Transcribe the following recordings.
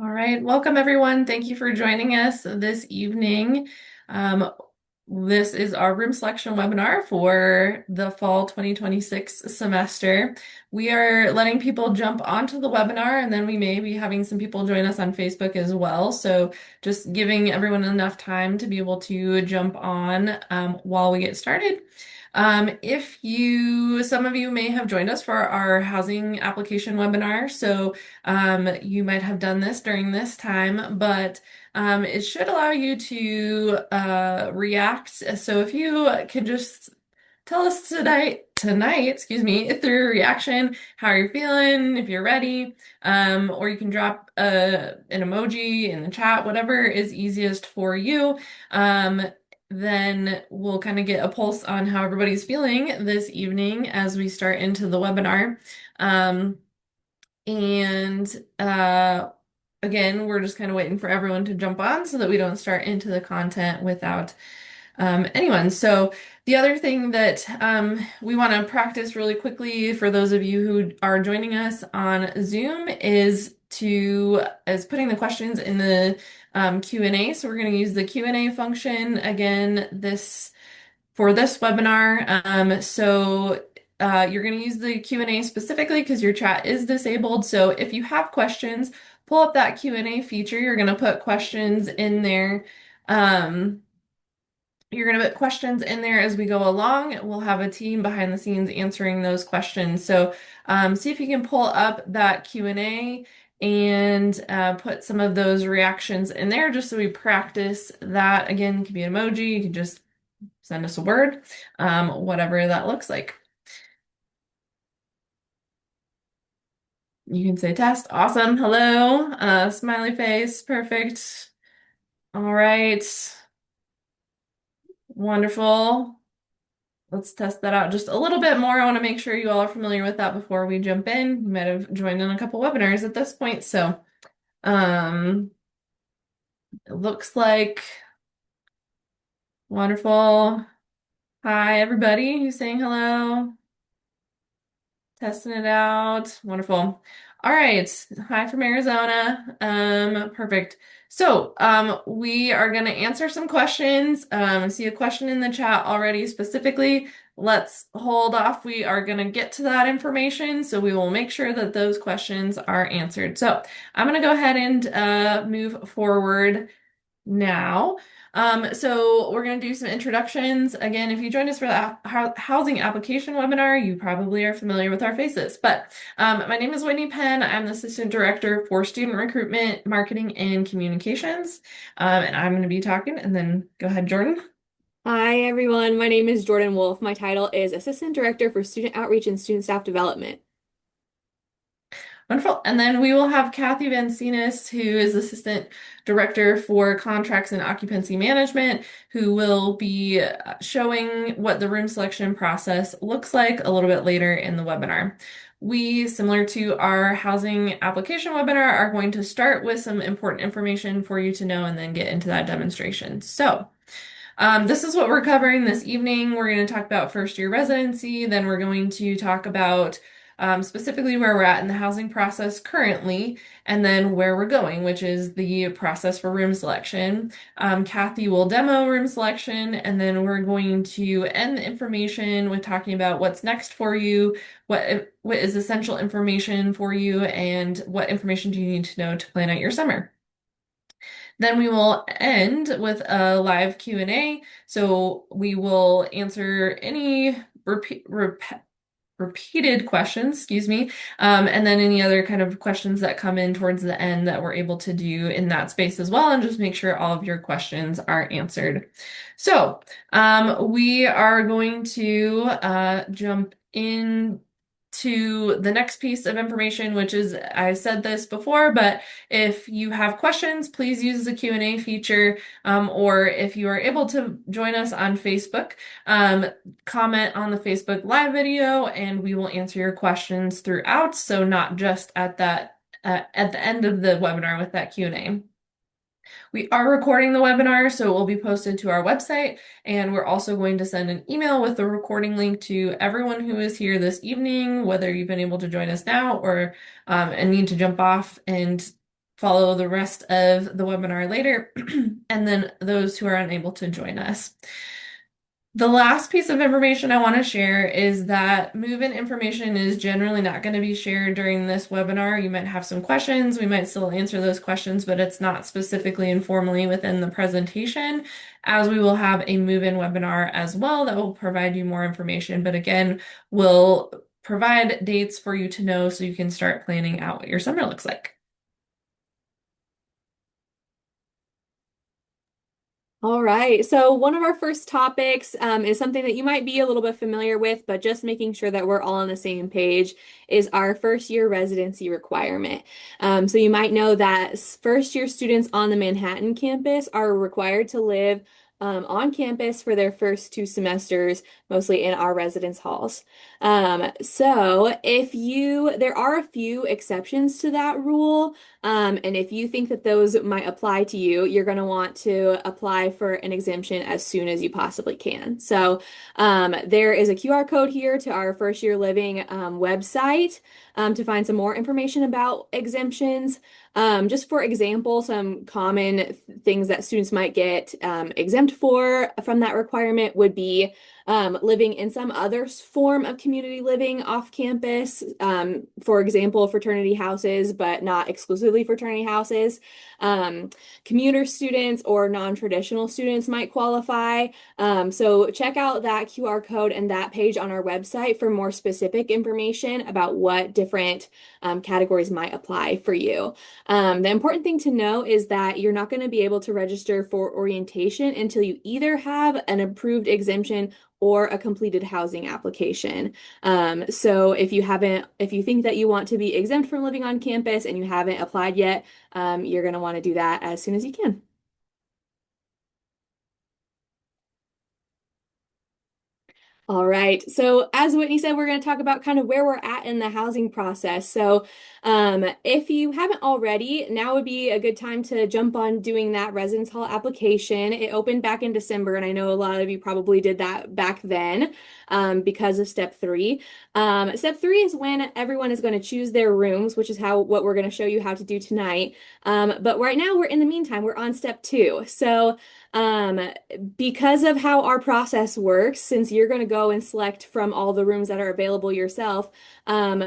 All right, welcome everyone. Thank you for joining us this evening. Um, this is our room selection webinar for the fall 2026 semester. We are letting people jump onto the webinar, and then we may be having some people join us on Facebook as well. So just giving everyone enough time to be able to jump on while we get started. Some of you may have joined us for our housing application webinar. So you might have done this during this time, but it should allow you to react. So if you can just tell us tonight, excuse me, through your reaction, how you're feeling, if you're ready, or you can drop an emoji in the chat, whatever is easiest for you. Then we'll kind of get a pulse on how everybody's feeling this evening as we start into the webinar. Um, and again, we're just kind of waiting for everyone to jump on so that we don't start into the content without anyone. So the other thing that we want to practice really quickly for those of you who are joining us on Zoom is putting the questions in the Q&A. So we're going to use the Q&A function again for this webinar. You're going to use the Q&A specifically because your chat is disabled. So if you have questions, pull up that Q&A feature. You're going to put questions in there. Um, you're going to put questions in there as we go along. We'll have a team behind the scenes answering those questions. So see if you can pull up that Q&A and put some of those reactions in there just so we practice that. Again, it could be an emoji. You can just send us a word, whatever that looks like. You can say test. Awesome. Hello. Smiley face. Perfect. All right. Wonderful. Let's test that out just a little bit more. I want to make sure you all are familiar with that before we jump in. You might have joined in a couple webinars at this point. So, um, it looks like wonderful. Hi, everybody who's saying hello. Testing it out. Wonderful. All right. Hi from Arizona. Perfect. So, we are going to answer some questions. I see a question in the chat already specifically. Let's hold off. We are going to get to that information, so we will make sure that those questions are answered. So, I'm going to go ahead and move forward now. So we're going to do some introductions. Again, if you joined us for the housing application webinar, you probably are familiar with our faces. But my name is Whitney Penn. I'm the Assistant Director for Student Recruitment, Marketing, and Communications. And I'm going to be talking, and then go ahead, Jordan. Hi, everyone. My name is Jordan Wolf. My title is Assistant Director for Student Outreach and Student Staff Development. Wonderful. And then we will have Kathy Vancinis, who is Assistant Director for Contracts and Occupancy Management, who will be showing what the room selection process looks like a little bit later in the webinar. We, similar to our housing application webinar, are going to start with some important information for you to know and then get into that demonstration. So, this is what we're covering this evening. We're going to talk about first year residency, then we're going to talk about specifically where we're at in the housing process currently, and then where we're going, which is the process for room selection. Kathy will demo room selection, and then we're going to end the information with talking about what's next for you, what is essential information for you, and what information do you need to know to plan out your summer. Then we will end with a live Q&A. So we will answer any repeated questions, excuse me, and then any other kind of questions that come in towards the end that we're able to do in that space as well, and just make sure all of your questions are answered. So we are going to jump in to the next piece of information, which is, I said this before, but if you have questions, please use the Q&A feature, or if you are able to join us on Facebook, comment on the Facebook live video, and we will answer your questions throughout, so not just at the end of the webinar with that Q&A. We are recording the webinar, so it will be posted to our website, and we're also going to send an email with the recording link to everyone who is here this evening, whether you've been able to join us now or and need to jump off and follow the rest of the webinar later, and then those who are unable to join us. The last piece of information I want to share is that move-in information is generally not going to be shared during this webinar. You might have some questions. We might still answer those questions, but it's not specifically informally within the presentation, as we will have a move-in webinar as well that will provide you more information. But again, we'll provide dates for you to know so you can start planning out what your summer looks like. All right. So one of our first topics is something that you might be a little bit familiar with, but just making sure that we're all on the same page is our first year residency requirement. So you might know that first year students on the Manhattan campus are required to live on campus for their first 2 semesters, mostly in our residence halls. So there are a few exceptions to that rule. And if you think that those might apply to you, you're going to want to apply for an exemption as soon as you possibly can. So there is a QR code here to our first year living website to find some more information about exemptions. Just for example, some common things that students might get exempt for from that requirement would be living in some other form of community living off campus. For example, fraternity houses, but not exclusively fraternity houses. Um, Commuter students or non-traditional students might qualify. So check out that QR code and that page on our website for more specific information about what different categories might apply for you. The important thing to know is that you're not going to be able to register for orientation until you either have an approved exemption or a completed housing application. So if you think that you want to be exempt from living on campus and you haven't applied yet, you're going to want to do that as soon as you can. All right. So, as Whitney said, we're going to talk about kind of where we're at in the housing process. So, if you haven't already, now would be a good time to jump on doing that residence hall application. It opened back in December, and I know a lot of you probably did that back then because of step three. Step three is when everyone is going to choose their rooms, which is what we're going to show you how to do tonight. But right now, we're in the meantime, we're on step two. So, um, because of how our process works, since you're going to go and select from all the rooms that are available yourself,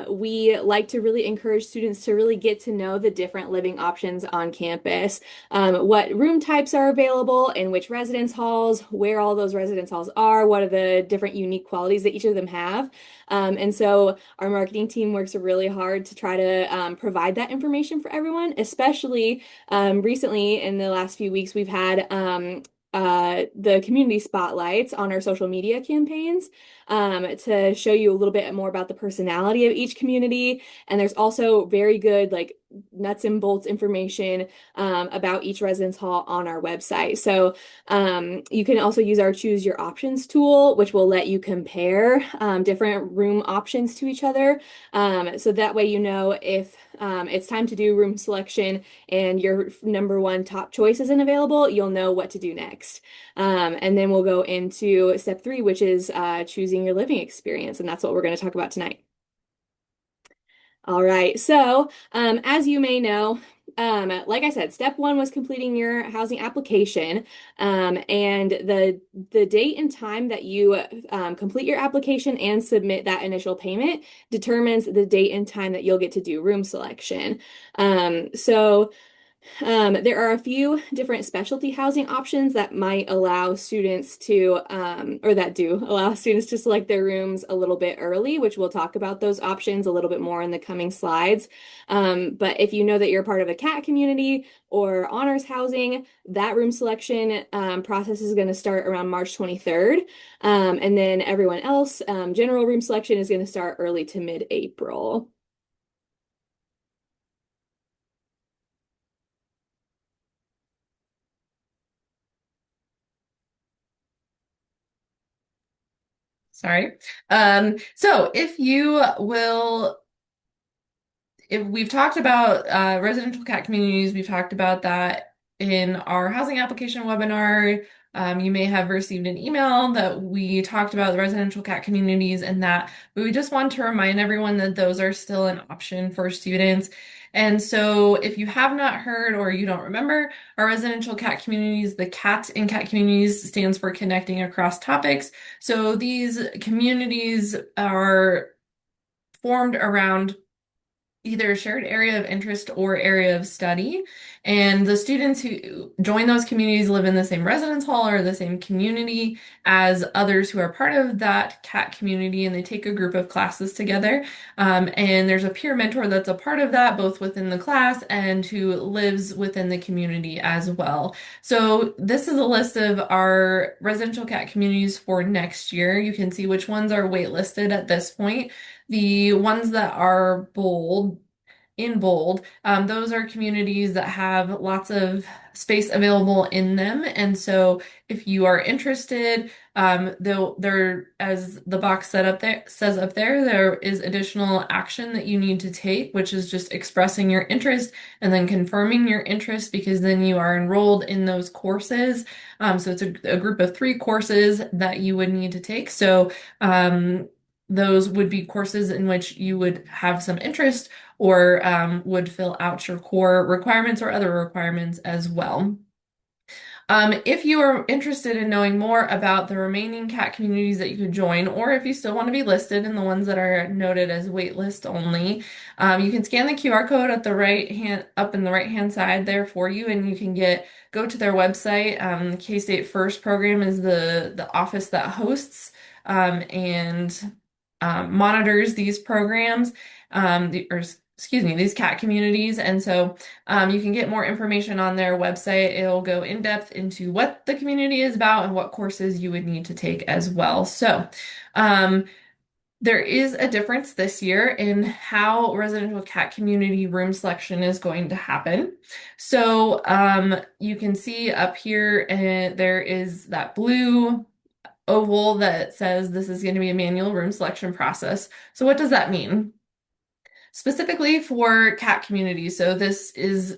we like to really encourage students to really get to know the different living options on campus, what room types are available in which residence halls, where all those residence halls are, what are the different unique qualities that each of them have. And so our marketing team works really hard to try to provide that information for everyone, especially recently in the last few weeks, we've had the community spotlights on our social media campaigns to show you a little bit more about the personality of each community. And there's also very good, like, nuts and bolts information about each residence hall on our website. So you can also use our Choose Your Options tool, which will let you compare different room options to each other. So that way you know if it's time to do room selection and your number one top choice isn't available, you'll know what to do next. And then we'll go into step three, which is choosing your living experience. And that's what we're going to talk about tonight. All right. So, as you may know, like I said, step one was completing your housing application, and the date and time that you complete your application and submit that initial payment determines the date and time that you'll get to do room selection. So. There are a few different specialty housing options that might allow students to, or that do allow students to select their rooms a little bit early, which we'll talk about those options a little bit more in the coming slides. But if you know that you're part of a CAT community or honors housing, that room selection process is going to start around March 23rd. And then everyone else, general room selection is going to start early to mid-April. Sorry. So if we've talked about residential cat communities, we've talked about that in our housing application webinar. You may have received an email that we talked about the residential cat communities and that, but we just want to remind everyone that those are still an option for students. And so if you have not heard or you don't remember, our residential cat communities, the CAT in cat communities stands for connecting across topics. So these communities are formed around either a shared area of interest or area of study. And the students who join those communities live in the same residence hall or the same community as others who are part of that CAT community, and they take a group of classes together. And there's a peer mentor that's a part of that, both within the class and who lives within the community as well. So this is a list of our residential CAT communities for next year. You can see which ones are waitlisted at this point. The ones that are bold, those are communities that have lots of space available in them. And so if you are interested, as the box set up there says up there, there is additional action that you need to take, which is just expressing your interest and then confirming your interest because then you are enrolled in those courses. So it's a group of 3 courses that you would need to take. So those would be courses in which you would have some interest or would fill out your core requirements or other requirements as well. If you are interested in knowing more about the remaining CAT communities that you could join, or if you still want to be listed in the ones that are noted as waitlist only, you can scan the QR code at the right hand, up in the right hand side there for you, and you can go to their website. The K-State First program is the office that hosts and monitors these programs, excuse me, these CAT communities, and so. You can get more information on their website. It'll go in depth into what the community is about and what courses you would need to take as well. So, um, there is a difference this year in how residential cat community room selection is going to happen. So, you can see up here, there is that blue oval that says this is going to be a manual room selection process. So, what does that mean? Specifically for CAT communities. So this is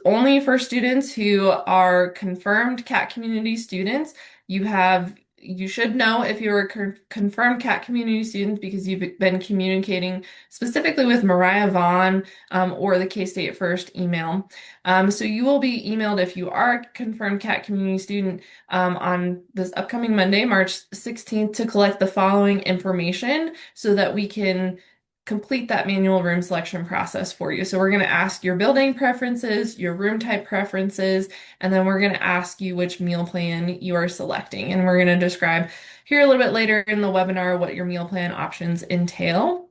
only for students who are confirmed CAT community students. You should know if you're a confirmed CAT community student because you've been communicating specifically with Mariah Vaughn or the K-State First email. So you will be emailed if you are a confirmed CAT community student on this upcoming Monday, March 16th, to collect the following information so that we can complete that manual room selection process for you. So we're going to ask your building preferences, your room type preferences, and then we're going to ask you which meal plan you are selecting. And we're going to describe here a little bit later in the webinar what your meal plan options entail.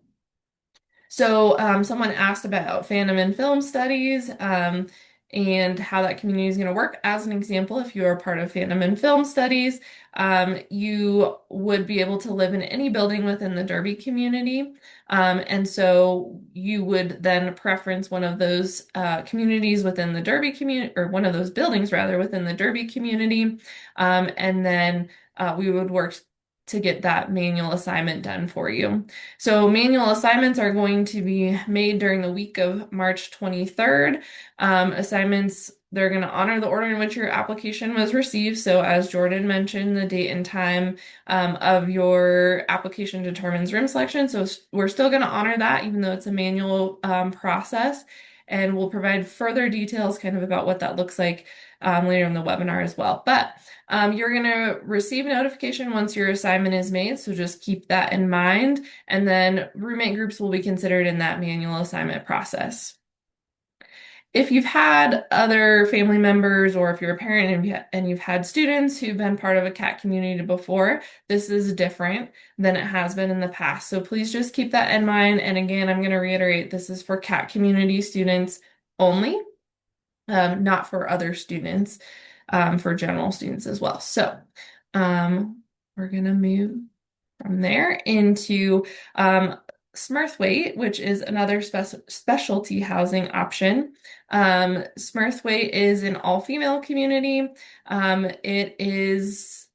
So someone asked about fandom and film studies and how that community is going to work. As an example, if you are part of fandom and film studies, you would be able to live in any building within the Derby community. And so you would then preference one of those communities within the Derby community, or one of those buildings rather within the Derby community. And then we would work to get that manual assignment done for you. So manual assignments are going to be made during the week of March 23rd. Assignments, they're going to honor the order in which your application was received. So as Jordan mentioned, the date and time of your application determines room selection. So we're still going to honor that, even though it's a manual process. And we'll provide further details kind of about what that looks like later in the webinar as well. But you're going to receive a notification once your assignment is made, so just keep that in mind. And then roommate groups will be considered in that manual assignment process. If you've had other family members or if you're a parent and you've had students who've been part of a CAT community before, this is different than it has been in the past. So please just keep that in mind. And again, I'm going to reiterate, this is for CAT community students only, not for other students, for general students as well. So we're going to move from there into Smurthwaite, which is another specialty housing option. Smurthwaite is an all-female community. It is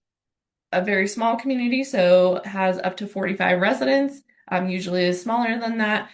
a very small community, so has up to 45 residents, usually is smaller than that.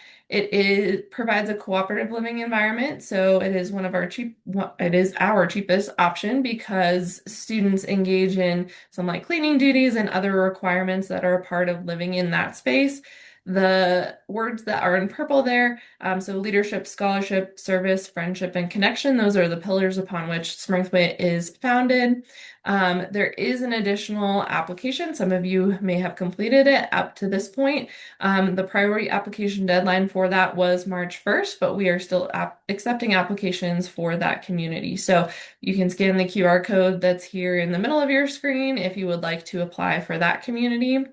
provides a cooperative living environment, so it is our cheapest option because students engage in some like cleaning duties and other requirements that are a part of living in that space. The words that are in purple there, so leadership, scholarship, service, friendship, and connection, those are the pillars upon which Smurthwaite is founded. There is an additional application. Some of you may have completed it up to this point. The priority application deadline for that was March 1st, but we are still accepting applications for that community. So you can scan the QR code that's here in the middle of your screen if you would like to apply for that community.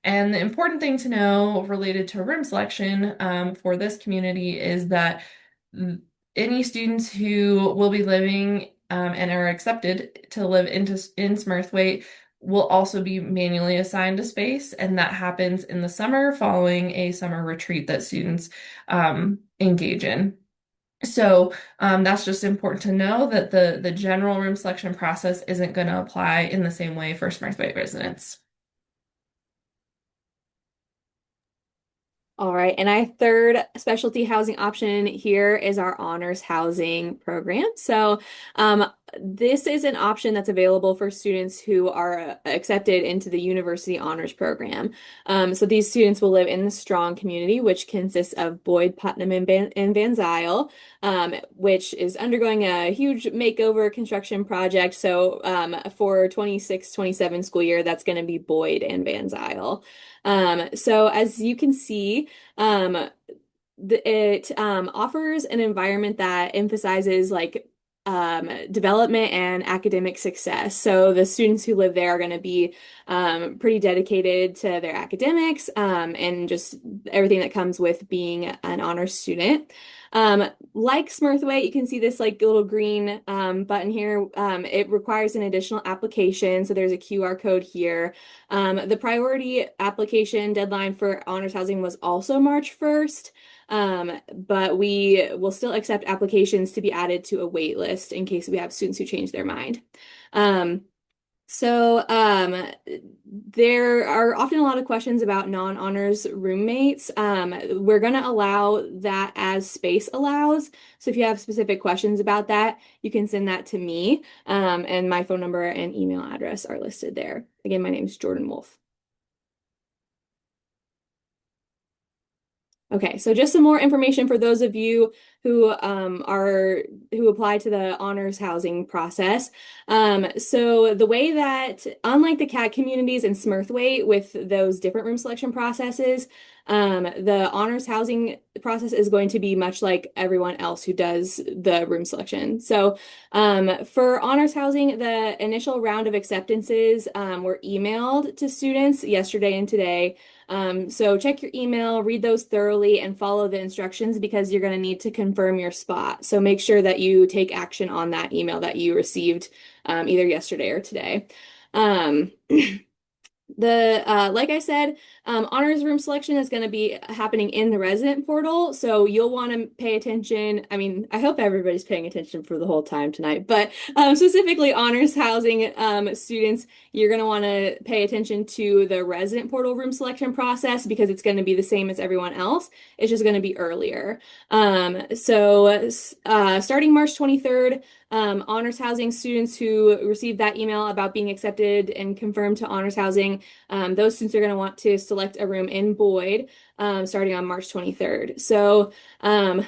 And the important thing to know related to room selection for this community is that any students who will be living and are accepted to live in Smurthwaite will also be manually assigned a space, and that happens in the summer following a summer retreat that students engage in. So that's just important to know that the general room selection process isn't going to apply in the same way for Smurthwaite residents. All right, and our third specialty housing option here is our honors housing program. So, this is an option that's available for students who are accepted into the university honors program. So these students will live in the Strong community, which consists of Boyd, Putnam, and Van Zyl, which is undergoing a huge makeover construction project. So, for 26-27 school year, that's going to be Boyd and Van Zyl. So as you can see, um, it offers an environment that emphasizes like development and academic success. So the students who live there are going to be pretty dedicated to their academics and just everything that comes with being an honor student. Like Smurthwaite, you can see this like little green button here. It requires an additional application, so there's a QR code here. The priority application deadline for honors housing was also March 1st. But we will still accept applications to be added to a wait list in case we have students who change their mind. Um, so there are often a lot of questions about non-honors roommates. We're going to allow that as space allows. So if you have specific questions about that, you can send that to me. And my phone number and email address are listed there. Again, my name is Jordan Wolf. Okay, so just some more information for those of you who apply to the honors housing process. So the way that, unlike the CAD communities and Smurthwaite with those different room selection processes, the honors housing process is going to be much like everyone else who does the room selection. So for honors housing, the initial round of acceptances were emailed to students yesterday and today. So check your email, read those thoroughly, and follow the instructions because you're going to need to confirm your spot. So make sure that you take action on that email that you received either yesterday or today. Um, like I said, honors room selection is going to be happening in the resident portal, so you'll want to pay attention. I mean, I hope everybody's paying attention for the whole time tonight, but specifically honors housing students, you're going to want to pay attention to the resident portal room selection process because it's going to be the same as everyone else. It's just going to be earlier. Starting March 23rd, honors housing students who received that email about being accepted and confirmed to honors housing, those students are going to want to select a room in Boyd starting on March 23rd. So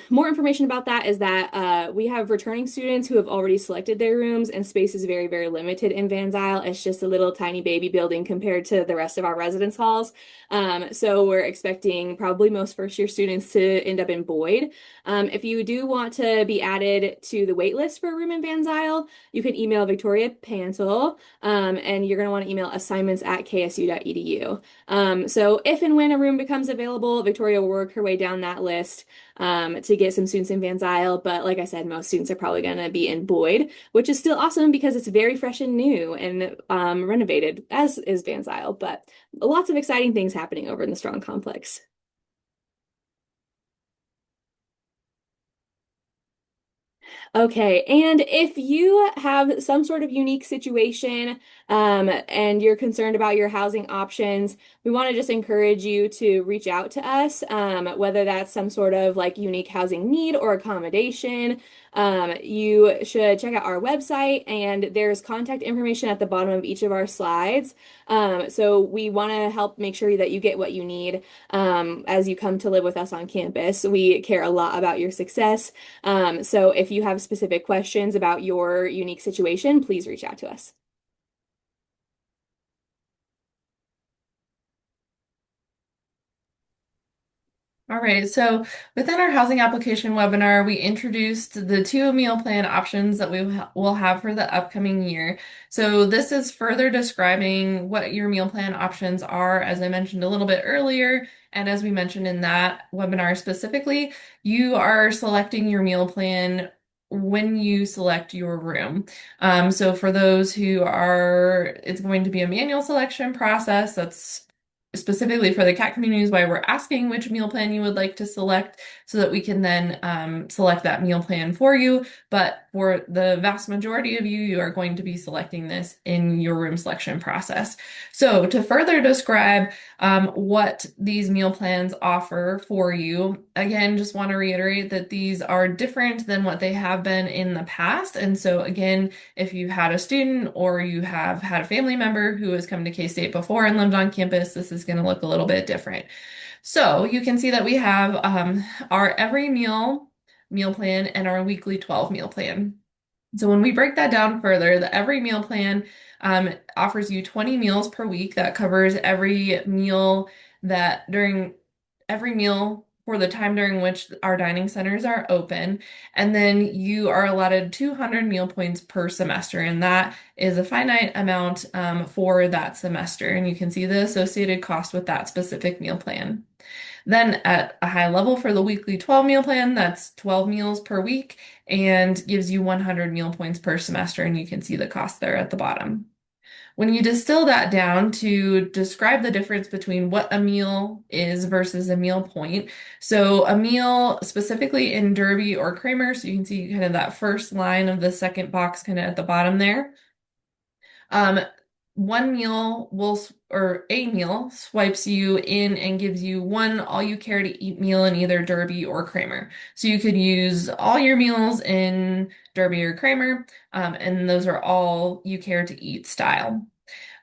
more information about that is that we have returning students who have already selected their rooms, and space is very, very limited in Van Zyl. It's just a little tiny baby building compared to the rest of our residence halls. So we're expecting probably most first-year students to end up in Boyd. If you do want to be added to the wait list for a room in Van Zyl, you can email Victoria Pantel, and you're going to want to email assignments@ksu.edu. So if and when a room becomes available, Victoria will work her way down that list to get some students in Van Zyl. But like I said, most students are probably going to be in Boyd, which is still awesome because it's very fresh and new and renovated, as is Van Zyl. But lots of exciting things happening over in the Strong Complex. Okay, and if you have some sort of unique situation, and you're concerned about your housing options, we want to just encourage you to reach out to us, whether that's some sort of like unique housing need or accommodation. You should check out our website, and there's contact information at the bottom of each of our slides. So we want to help make sure that you get what you need, as you come to live with us on campus. We care a lot about your success. So if you have specific questions about your unique situation, please reach out to us. All right, so within our housing application webinar, we introduced the two meal plan options that will have for the upcoming year. So this is further describing what your meal plan options are, as I mentioned a little bit earlier, and as we mentioned in that webinar specifically, you are selecting your meal plan when you select your room. So for those who are, it's going to be a manual selection process. That's specifically for the cat communities why we're asking which meal plan you would like to select so that we can then select that meal plan for you. But for the vast majority of you, you are going to be selecting this in your room selection process. So to further describe what these meal plans offer for you, again, just want to reiterate that these are different than what they have been in the past. And so again, if you've had a student or you have had a family member who has come to K-State before and lived on campus, this is going to look a little bit different. So you can see that we have our every meal plan and our weekly 12 meal plan. So when we break that down further, the every meal plan offers you 20 meals per week. That covers every meal that during every meal for the time during which our dining centers are open. And then you are allotted 200 meal points per semester, and that is a finite amount for that semester. And you can see the associated cost with that specific meal plan. Then at a high level for the weekly 12 meal plan, that's 12 meals per week and gives you 100 meal points per semester. And you can see the cost there at the bottom. When you distill that down to describe the difference between what a meal is versus a meal point, so a meal specifically in Derby or Kramer, so you can see kind of that first line of the second box kind of at the bottom there. Um, one meal or a meal swipes you in and gives you one all you care to eat meal in either Derby or Kramer. So you could use all your meals in Derby or Kramer, and those are all you care to eat style.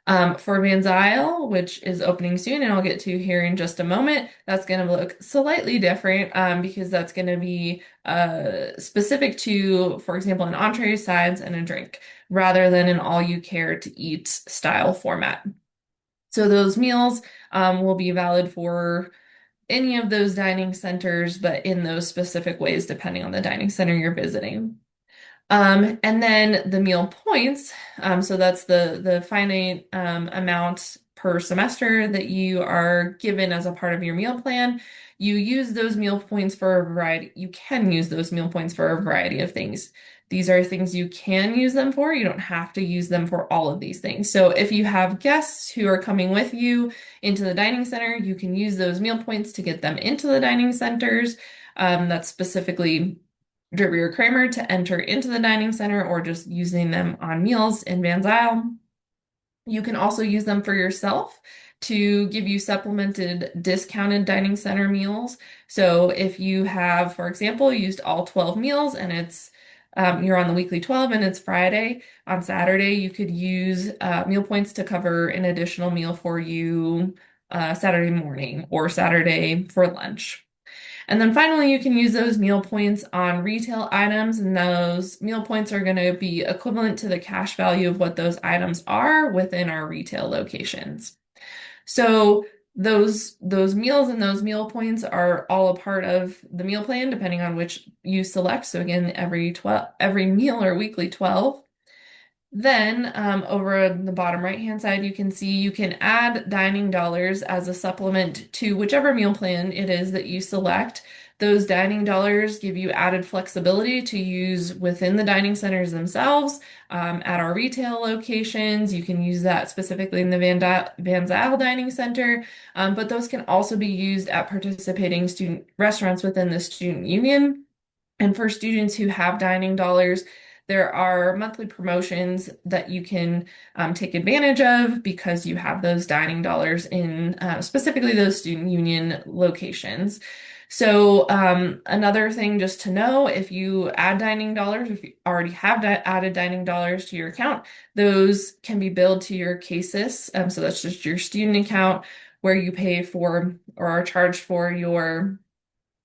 For Van Zyl, which is opening soon, and I'll get to here in just a moment, that's going to look slightly different because that's going to be specific to, for example, an entree, sides, and a drink, rather than an all you care to eat style format. So those meals will be valid for any of those dining centers, but in those specific ways, depending on the dining center you're visiting. And then the meal points, so that's the finite amount per semester that you are given as a part of your meal plan. You use those meal points for a variety. You can use those meal points for a variety of things. These are things you can use them for. You don't have to use them for all of these things. So if you have guests who are coming with you into the dining center, you can use those meal points to get them into the dining centers. That's specifically Derby or Kramer to enter into the dining center or just using them on meals in Van Zyl. You can also use them for yourself to give you supplemented discounted dining center meals. So if you have, for example, used all 12 meals and it's you're on the weekly 12 and it's Friday, on Saturday you could use meal points to cover an additional meal for you Saturday morning or Saturday for lunch. And then finally, you can use those meal points on retail items, and those meal points are going to be equivalent to the cash value of what those items are within our retail locations. So those meals and those meal points are all a part of the meal plan, depending on which you select. So again, every meal or weekly 12. Then, over on the bottom right-hand side, you can see you can add dining dollars as a supplement to whichever meal plan it is that you select. Those dining dollars give you added flexibility to use within the dining centers themselves, at our retail locations. You can use that specifically in the Van Zyl Dining Center, but those can also be used at participating student restaurants within the student union. And for students who have dining dollars, there are monthly promotions that you can take advantage of because you have those dining dollars in specifically those student union locations. So, another thing just to know, if you add dining dollars, if you already have added dining dollars to your account, those can be billed to your CASIS. So that's just your student account where you pay for or are charged for your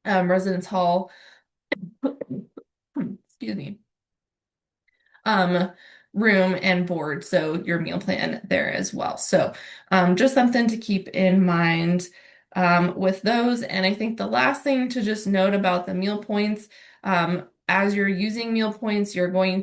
residence hall excuse me, um, room and board, so your meal plan there as well. So, just something to keep in mind with those. And I think the last thing to just note about the meal points, as you're using meal points, there's going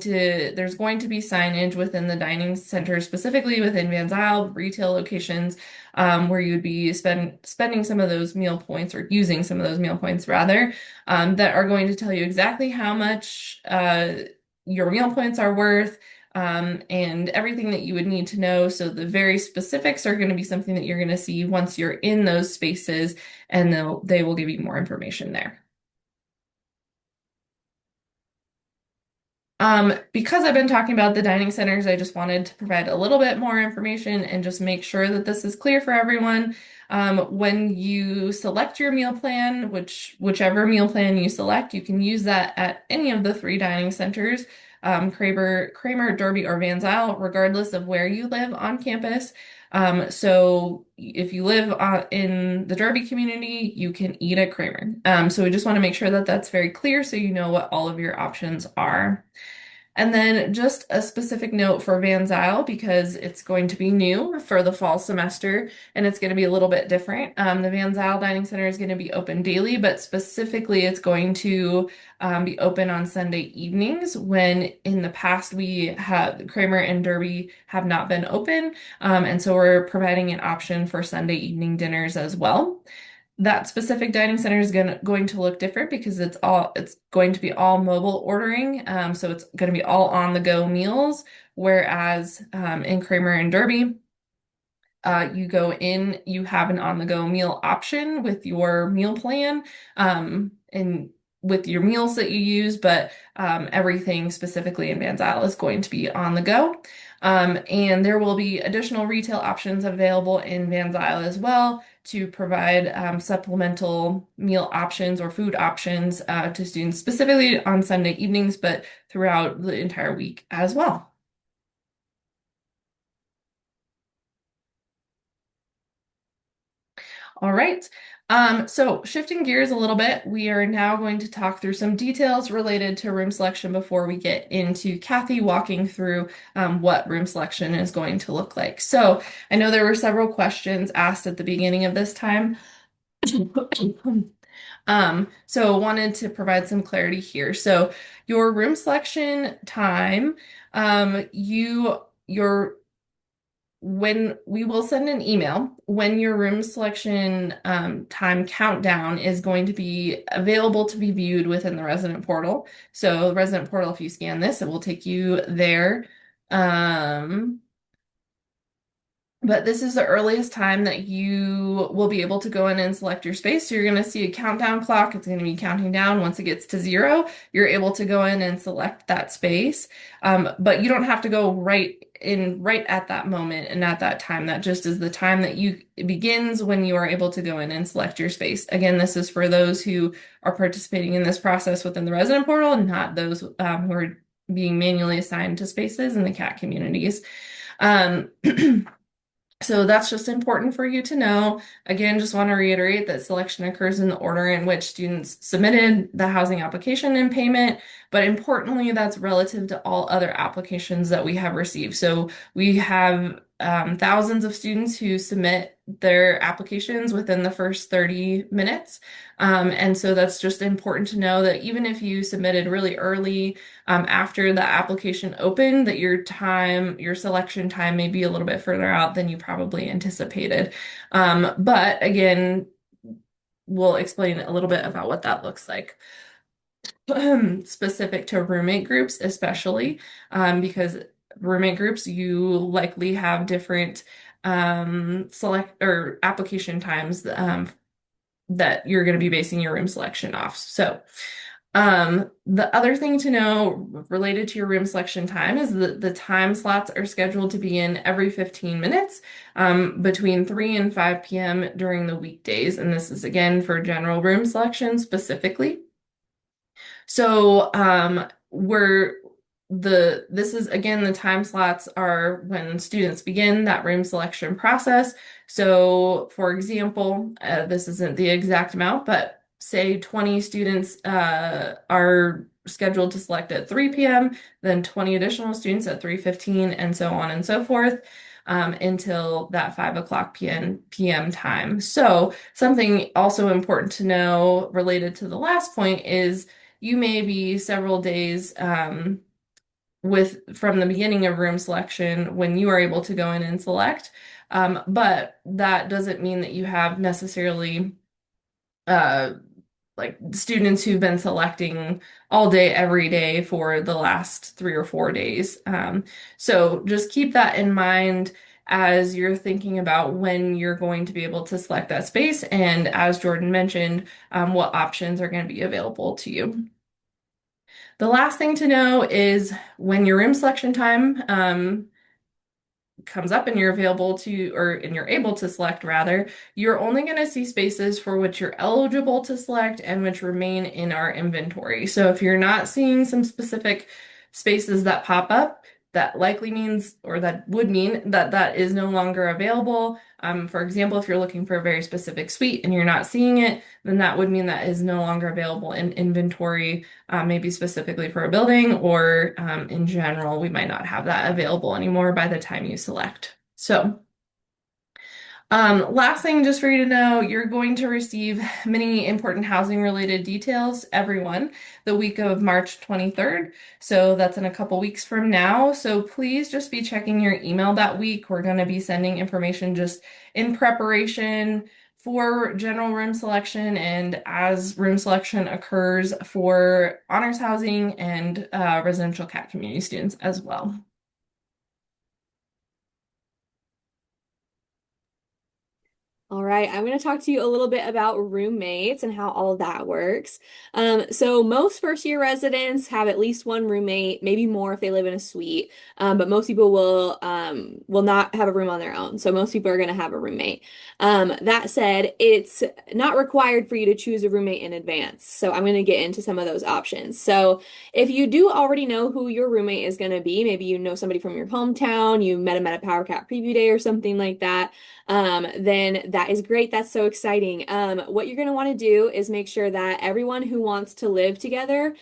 to be signage within the dining center, specifically within Van Zyl retail locations, where you would be spending some of those meal points or using some of those meal points rather, that are going to tell you exactly how much your meal points are worth, and everything that you would need to know. So the very specifics are going to be something that you're going to see once you're in those spaces, and they will give you more information there. Because I've been talking about the dining centers, I just wanted to provide a little bit more information and just make sure that this is clear for everyone. When you select your meal plan, whichever meal plan you select, you can use that at any of the three dining centers, Kramer, Derby, or Van Zyl, regardless of where you live on campus. So if you live in the Derby community, you can eat at Kramer. So we just want to make sure that that's very clear so you know what all of your options are. And then just a specific note for Van Zyl because it's going to be new for the fall semester and it's going to be a little bit different. The Van Zyl Dining Center is going to be open daily, but specifically it's going to be open on Sunday evenings when in the past we have Kramer and Derby have not been open. And so we're providing an option for Sunday evening dinners as well. That specific dining center is going to look different because it's going to be all mobile ordering. So it's going to be all on the go meals, whereas in Kramer and Derby, you go in, you have an on-the-go meal option with your meal plan, and with your meals that you use, but everything specifically in Van Zyl is going to be on the go. And there will be additional retail options available in Van Zyl as well to provide supplemental meal options or food options to students, specifically on Sunday evenings, but throughout the entire week as well. All right. So shifting gears a little bit, we are now going to talk through some details related to room selection before we get into Kathy walking through what room selection is going to look like. So I know there were several questions asked at the beginning of this time. So wanted to provide some clarity here. So your room selection time, your when we will send an email when your room selection time countdown is going to be available to be viewed within the resident portal. So the resident portal, if you scan this, it will take you there. Um, but this is the earliest time that you will be able to go in and select your space. So you're going to see a countdown clock. It's going to be counting down. Once it gets to 0, you're able to go in and select that space. But you don't have to go right at that moment and at that time. That just is the time that it begins when you are able to go in and select your space. Again, this is for those who are participating in this process within the resident portal and not those who are being manually assigned to spaces in the CAT communities. Um, So that's just important for you to know. Again, just want to reiterate that selection occurs in the order in which students submitted the housing application and payment, but importantly, that's relative to all other applications that we have received. So we have thousands of students who submit their applications within the first 30 minutes. And so that's just important to know that even if you submitted really early, after the application opened, that your selection time may be a little bit further out than you probably anticipated. But again, we'll explain a little bit about what that looks like. Specific to roommate groups, especially, because roommate groups, you likely have different select or application times that you're going to be basing your room selection off. So, The other thing to know related to your room selection time is that the time slots are scheduled to begin every 15 minutes between 3 and 5 p.m. during the weekdays. And this is again for general room selection specifically. So, we're this is again the time slots are when students begin that room selection process. So, for example, this isn't the exact amount, but say 20 students are scheduled to select at 3 p.m., then 20 additional students at 3:15, and so on and so forth. Until that 5 o'clock p.m. time. So, something also important to know related to the last point is you may be several days with from the beginning of room selection when you are able to go in and select. But that doesn't mean that you have necessarily uh, like students who've been selecting all day, every day for the last 3 or 4 days. So just keep that in mind as you're thinking about when you're going to be able to select that space. And as Jordan mentioned, what options are going to be available to you. The last thing to know is when your room selection time comes up and you're available to, or and you're able to select rather, you're only going to see spaces for which you're eligible to select and which remain in our inventory. So if you're not seeing some specific spaces that pop up, that likely means, or that would mean that that is no longer available. For example, if you're looking for a very specific suite and you're not seeing it, then that would mean that is no longer available in inventory, maybe specifically for a building, or in general, we might not have that available anymore by the time you select. So, last thing just for you to know, you're going to receive many important housing related details, everyone, the week of March 23rd. So that's in a couple weeks from now. So please just be checking your email that week. We're going to be sending information just in preparation for general room selection and as room selection occurs for honors housing and residential CAT community students as well. All right, I'm going to talk to you a little bit about roommates and how all of that works. So most first year residents have at least one roommate, maybe more if they live in a suite. But most people will not have a room on their own. So most people are going to have a roommate. That said, it's not required for you to choose a roommate in advance. So I'm going to get into some of those options. So if you do already know who your roommate is going to be, maybe you know somebody from your hometown, you met them at a Power Cat preview day or something like that, then that is great. That's so exciting. What you're going to want to do is make sure that everyone who wants to live together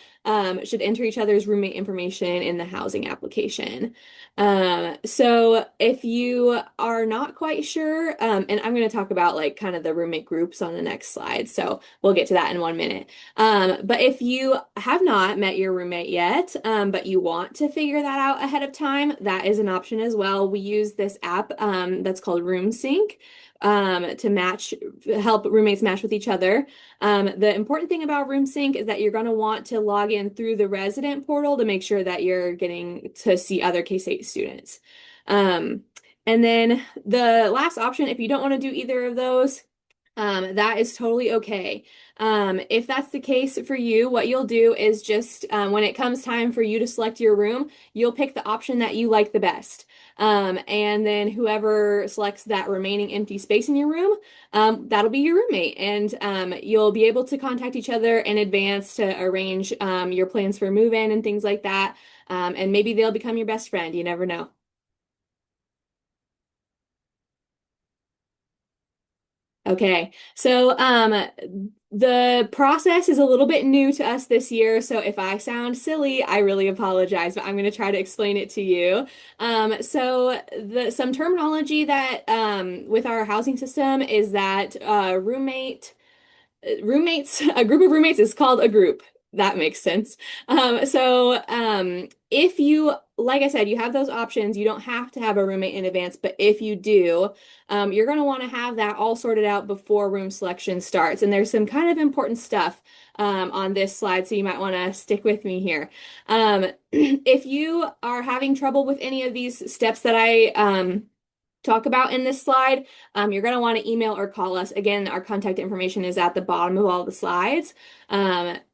should enter each other's roommate information in the housing application. So if you are not quite sure, and I'm going to talk about like kind of the roommate groups on the next slide, so we'll get to that in 1 minute. But if you have not met your roommate yet, but you want to figure that out ahead of time, that is an option as well. We use this app that's called RoomSync to help roommates match with each other. The important thing about RoomSync is that you're going to want to log in through the resident portal to make sure that you're getting to see other K-State students. Um, and then the last option, if you don't want to do either of those, that is totally okay. If that's the case for you, what you'll do is just when it comes time for you to select your room, you'll pick the option that you like the best. And then whoever selects that remaining empty space in your room, that'll be your roommate. And you'll be able to contact each other in advance to arrange your plans for move-in and things like that. And maybe they'll become your best friend. You never know. Okay, so the process is a little bit new to us this year, so if I sound silly, I really apologize, but I'm going to try to explain it to you. So some terminology that with our housing system is that roommates, a group of roommates is called a group. That makes sense. If you, like I said, you have those options, you don't have to have a roommate in advance, but if you do, you're going to want to have that all sorted out before room selection starts. And there's some kind of important stuff on this slide, so you might want to stick with me here. If you are having trouble with any of these steps that I talk about in this slide, you're going to want to email or call us. Again, our contact information is at the bottom of all the slides,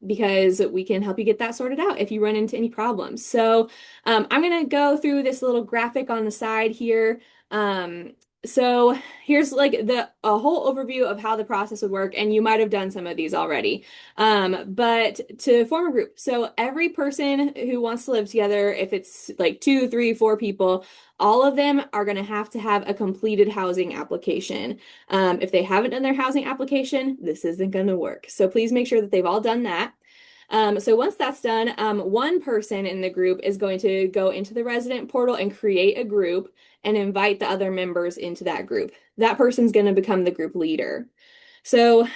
because we can help you get that sorted out if you run into any problems. So I'm going to go through this little graphic on the side here. Um, so here's like a whole overview of how the process would work, and you might have done some of these already. But to form a group, so every person who wants to live together, if it's like two, three, four people, all of them are going to have a completed housing application. If they haven't done their housing application, this isn't going to work. So please make sure that they've all done that. So once that's done, one person in the group is going to go into the resident portal and create a group and invite the other members into that group. That person's going to become the group leader. So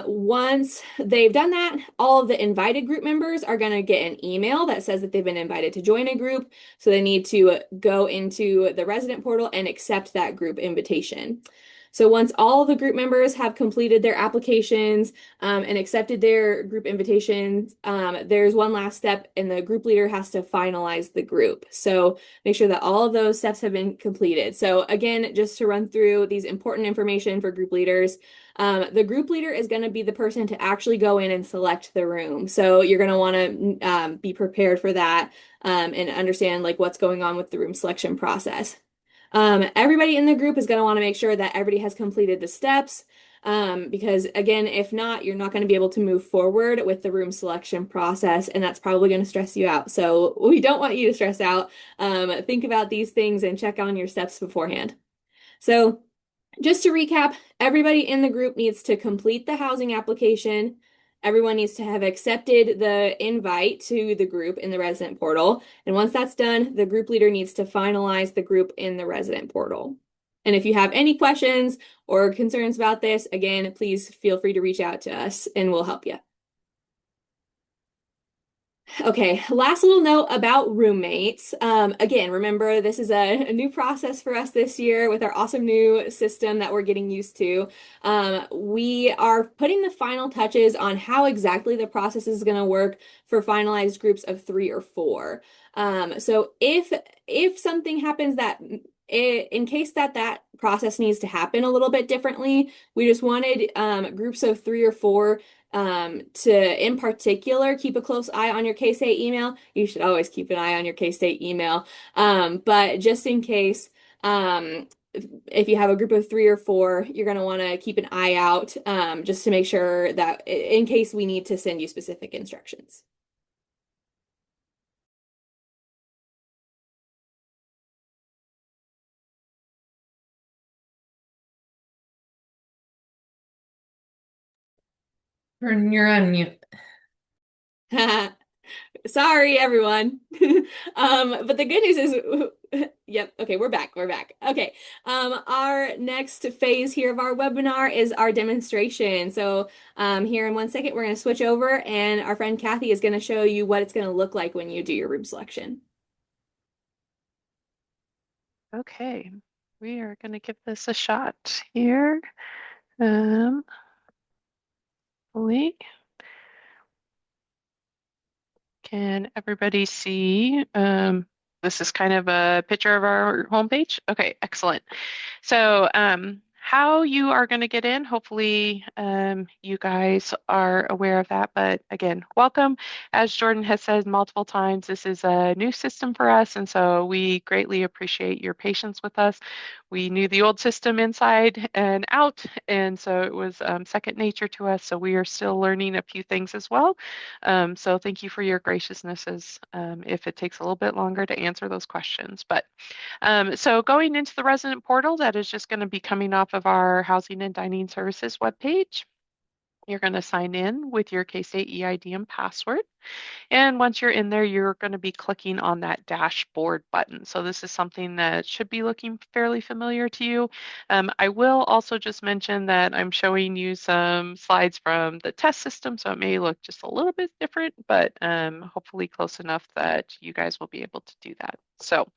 once they've done that, all of the invited group members are going to get an email that says that they've been invited to join a group. So they need to go into the resident portal and accept that group invitation. So once all the group members have completed their applications and accepted their group invitations, there's one last step, and the group leader has to finalize the group. So make sure that all of those steps have been completed. So again, just to run through these important information for group leaders, the group leader is going to be the person to actually go in and select the room. So you're going to want to be prepared for that and understand like what's going on with the room selection process. Everybody in the group is going to want to make sure that everybody has completed the steps. Because again, if not, you're not going to be able to move forward with the room selection process, and that's probably going to stress you out. So we don't want you to stress out. Think about these things and check on your steps beforehand. So just to recap, everybody in the group needs to complete the housing application. Everyone needs to have accepted the invite to the group in the resident portal. And once that's done, the group leader needs to finalize the group in the resident portal. And if you have any questions or concerns about this, again, please feel free to reach out to us and we'll help you. Okay, last little note about roommates. Again, remember this is a new process for us this year with our awesome new system that we're getting used to. We are putting the final touches on how exactly the process is going to work for finalized groups of three or four. So if something happens that in case that process needs to happen a little bit differently, we just wanted groups of three or four to, in particular, keep a close eye on your K-State email. You should always keep an eye on your K-State email. But just in case, if you have a group of three or four, you're going to want to keep an eye out just to make sure that in case we need to send you specific instructions. You're on mute. Sorry, everyone. But the good news is, yep, okay, we're back. We're back. Okay. Our next phase here of our webinar is our demonstration. So, here in 1 second, we're going to switch over and our friend Kathy is going to show you what it's going to look like when you do your room selection. Okay, we are going to give this a shot here. Um, hopefully. Can everybody see? This is kind of a picture of our homepage. Okay, excellent. So how you are going to get in, hopefully you guys are aware of that. But again, welcome. As Jordan has said multiple times, this is a new system for us, and so we greatly appreciate your patience with us. We knew the old system inside and out, and so it was second nature to us. So we are still learning a few things as well. So thank you for your graciousness as if it takes a little bit longer to answer those questions. But so going into the resident portal, that is just going to be coming off of our Housing and Dining Services webpage. You're going to sign in with your K-State EID and password. And once you're in there, you're going to be clicking on that dashboard button. So this is something that should be looking fairly familiar to you. I will also just mention that I'm showing you some slides from the test system, so it may look just a little bit different, but hopefully close enough that you guys will be able to do that. So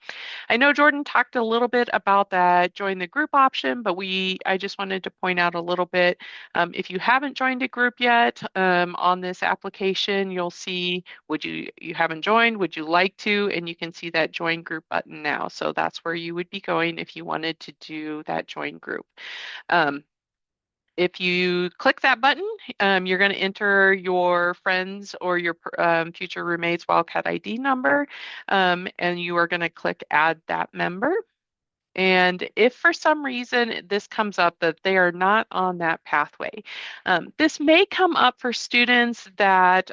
I know Jordan talked a little bit about that join the group option, but I just wanted to point out a little bit. If you haven't joined a group yet on this application, you'll see see, you haven't joined, would you like to? And you can see that join group button now. So that's where you would be going if you wanted to do that join group. Um, if you click that button, you're going to enter your friends or your future roommate's Wildcat ID number, and you are going to click add that member. And if for some reason this comes up that they are not on that pathway, this may come up for students that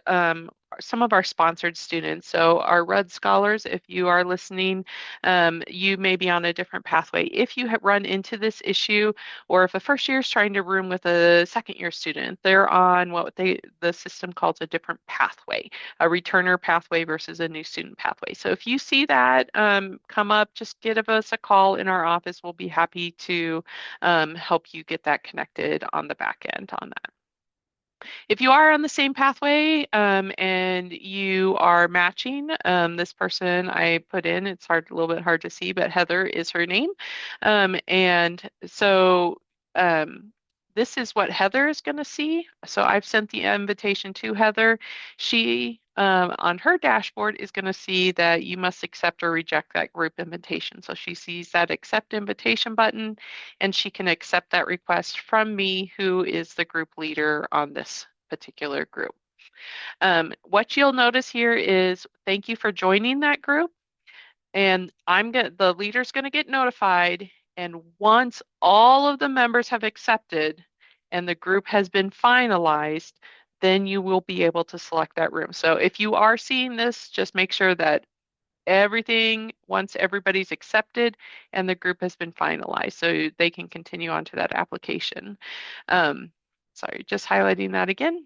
some of our sponsored students. So our Rudd Scholars, if you are listening, you may be on a different pathway. If you have run into this issue, or if a first year is trying to room with a second year student, they're on what the system calls a different pathway, a returner pathway versus a new student pathway. So if you see that come up, just give us a call in our office. We'll be happy to help you get that connected on the back end on that. If you are on the same pathway and you are matching, this person I put in, it's a little bit hard to see, but Heather is her name. And so this is what Heather is going to see. So I've sent the invitation to Heather. She, on her dashboard, is going to see that you must accept or reject that group invitation. So she sees that accept invitation button, and she can accept that request from me, who is the group leader on this particular group. What you'll notice here is thank you for joining that group. And the leader's going to get notified. And once all of the members have accepted and the group has been finalized, then you will be able to select that room. So if you are seeing this, just make sure that once everybody's accepted and the group has been finalized, so they can continue on to that application. Sorry, just highlighting that again.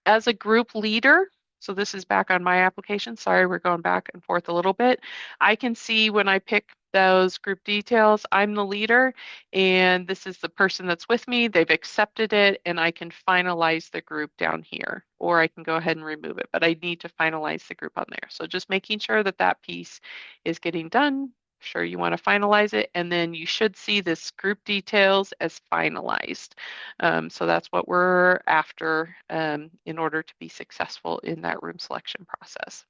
As a group leader, so this is back on my application. Sorry, we're going back and forth a little bit. I can see when I pick those group details, I'm the leader, and this is the person that's with me. They've accepted it, and I can finalize the group down here, or I can go ahead and remove it, but I need to finalize the group on there. So just making sure that that piece is getting done. Sure, you want to finalize it, and then you should see this group details as finalized. So that's what we're after in order to be successful in that room selection process.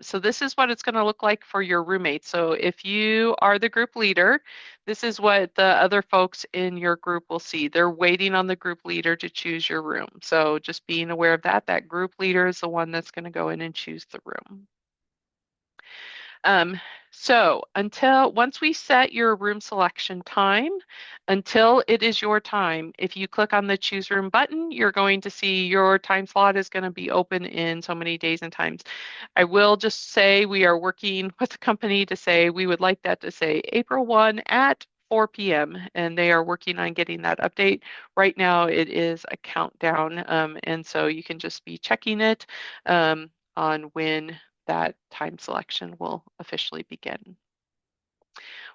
So this is what it's going to look like for your roommates. So if you are the group leader, this is what the other folks in your group will see. They're waiting on the group leader to choose your room. So just being aware of that, that group leader is the one that's going to go in and choose the room. So once we set your room selection time, until it is your time, if you click on the choose room button, you're going to see your time slot is going to be open in so many days and times. I will just say we are working with the company to say we would like that to say April 1 at 4 p.m. and they are working on getting that update. Right now it is a countdown, and so you can just be checking it on when that time selection will officially begin.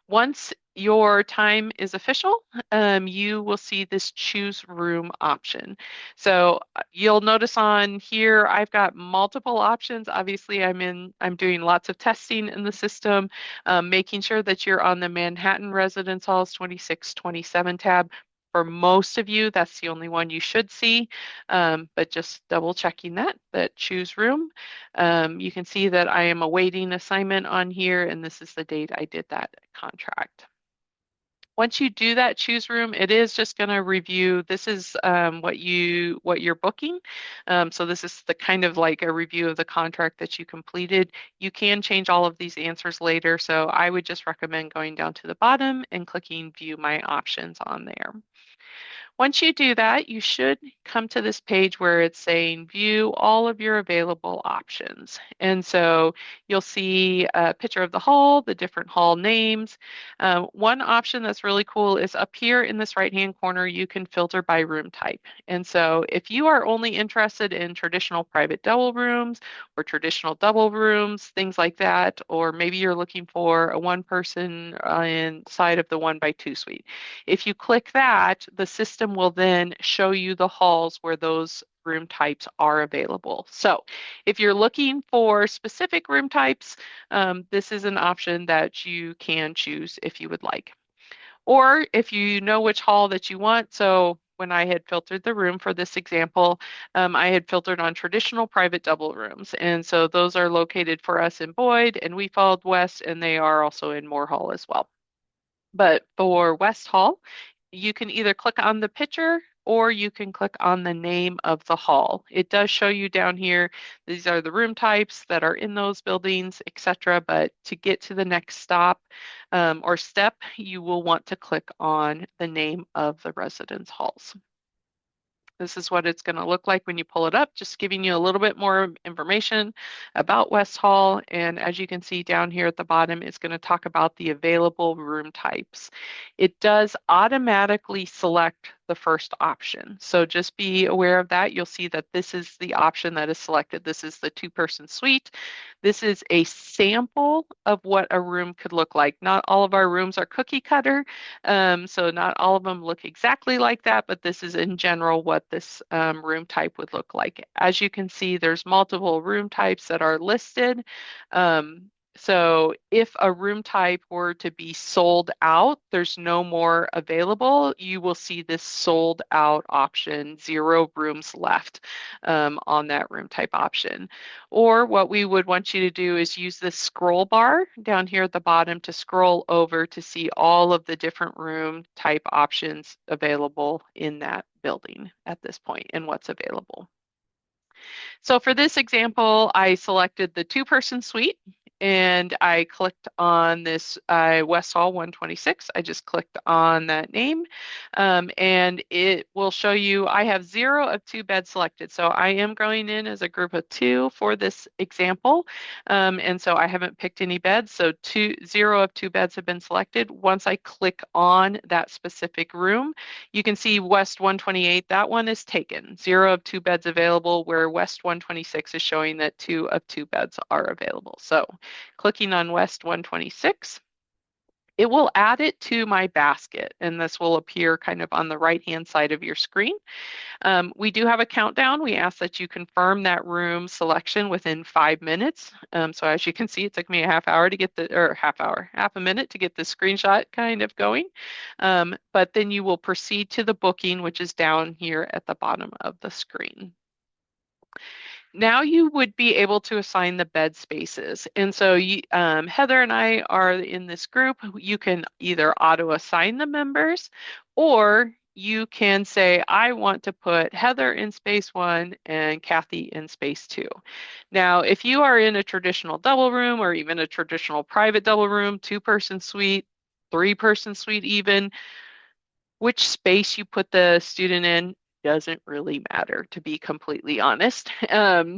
Once your time is official, you will see this choose room option. So you'll notice on here, I've got multiple options. Obviously, I'm doing lots of testing in the system, making sure that you're on the Manhattan Residence Halls 2627 tab. For most of you, that's the only one you should see, but just double checking that choose room. You can see that I am awaiting assignment on here, and this is the date I did that contract. Once you do that choose room, it is just going to review. This is what you're booking. So this is the kind of like a review of the contract that you completed. You can change all of these answers later. So I would just recommend going down to the bottom and clicking view my options on there. Once you do that, you should come to this page where it's saying view all of your available options. And so you'll see a picture of the hall, the different hall names. One option that's really cool is up here in this right-hand corner, you can filter by room type. And so if you are only interested in traditional private double rooms or traditional double rooms, things like that, or maybe you're looking for a one person inside of the 1x2 suite. If you click that, the system will then show you the halls where those room types are available. So if you're looking for specific room types, this is an option that you can choose if you would like. Or if you know which hall that you want, so when I had filtered the room for this example, I had filtered on traditional private double rooms. And so those are located for us in Boyd, and we followed West, and they are also in Moore Hall as well. But for West Hall, you can either click on the picture or you can click on the name of the hall. It does show you down here, these are the room types that are in those buildings, etc. But to get to the next stop or step, you will want to click on the name of the residence halls. This is what it's going to look like when you pull it up, just giving you a little bit more information about West Hall. And as you can see down here at the bottom, it's going to talk about the available room types. It does automatically select the first option. So just be aware of that. You'll see that this is the option that is selected. This is the two-person suite. This is a sample of what a room could look like. Not all of our rooms are cookie cutter. So not all of them look exactly like that, but this is in general what this room type would look like. As you can see, there's multiple room types that are listed. So if a room type were to be sold out, there's no more available, you will see this sold out option, 0 rooms left on that room type option. Or what we would want you to do is use this scroll bar down here at the bottom to scroll over to see all of the different room type options available in that building at this point and what's available. So for this example, I selected the two-person suite and I clicked on this West Hall 126. I just clicked on that name and it will show you I have 0 of 2 beds selected. So I am going in as a group of 2 for this example. And so I haven't picked any beds. So 0 of 2 beds have been selected. Once I click on that specific room, you can see West 128, that one is taken. 0 of 2 beds available, where West 126 is showing that 2 of 2 beds are available. So clicking on West 126, it will add it to my basket, and this will appear kind of on the right-hand side of your screen. We do have a countdown. We ask that you confirm that room selection within 5 minutes. So as you can see, it took me a half hour to get the, or half a minute to get the screenshot kind of going. But then you will proceed to the booking, which is down here at the bottom of the screen. Now you would be able to assign the bed spaces. And so Heather and I are in this group. You can either auto assign the members, or you can say, I want to put Heather in space 1 and Kathy in space 2. Now, if you are in a traditional double room or even a traditional private double room, 2-person suite, 3-person suite even, which space you put the student in doesn't really matter, to be completely honest.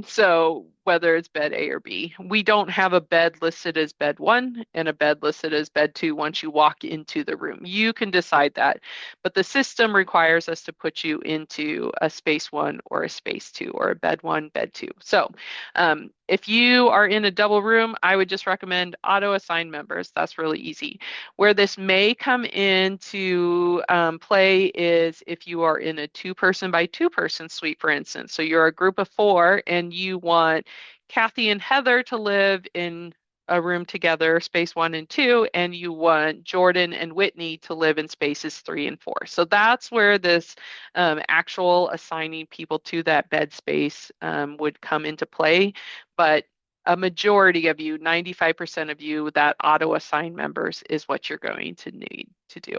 So whether it's bed A or B, we don't have a bed listed as bed 1 and a bed listed as bed 2 once you walk into the room. You can decide that, but the system requires us to put you into a space 1 or a space 2 or a bed 1, bed 2. So if you are in a double room, I would just recommend auto assign members. That's really easy. Where this may come into play is if you are in a 2-person by 2-person suite, for instance. So you're a group of 4 and you want Kathy and Heather to live in a room together, space 1 and 2, and you want Jordan and Whitney to live in spaces 3 and 4. So that's where this actual assigning people to that bed space would come into play. But a majority of you, 95% of you, that auto assign members is what you're going to need to do.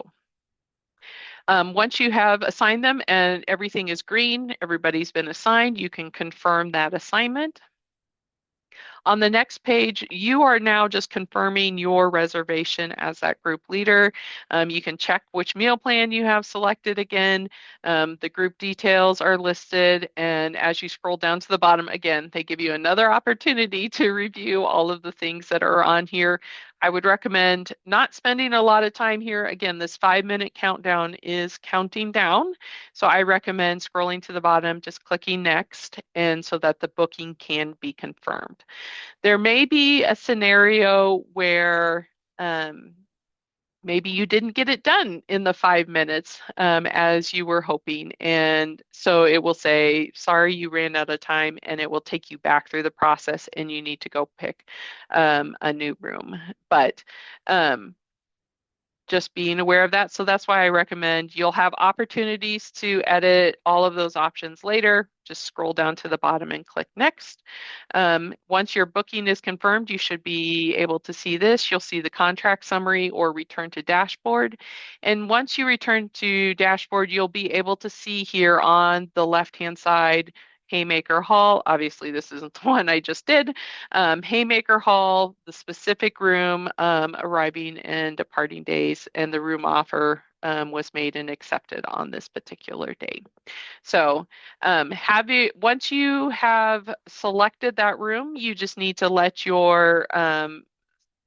Once you have assigned them and everything is green, everybody's been assigned, you can confirm that assignment. On the next page, you are now just confirming your reservation as that group leader. You can check which meal plan you have selected again. The group details are listed, and as you scroll down to the bottom, again, they give you another opportunity to review all of the things that are on here. I would recommend not spending a lot of time here. Again, this 5-minute countdown is counting down. So I recommend scrolling to the bottom, just clicking next, and so that the booking can be confirmed. There may be a scenario where maybe you didn't get it done in the 5 minutes as you were hoping. And so it will say, sorry, you ran out of time, and it will take you back through the process and you need to go pick a new room. But just being aware of that. So that's why I recommend you'll have opportunities to edit all of those options later. Just scroll down to the bottom and click next. Once your booking is confirmed, you should be able to see this. You'll see the contract summary or return to dashboard. And once you return to dashboard, you'll be able to see here on the left-hand side, Haymaker Hall. Obviously, this isn't the one I just did. Haymaker Hall, the specific room, arriving and departing days, and the room offer was made and accepted on this particular day. So once you have selected that room, you just need to let your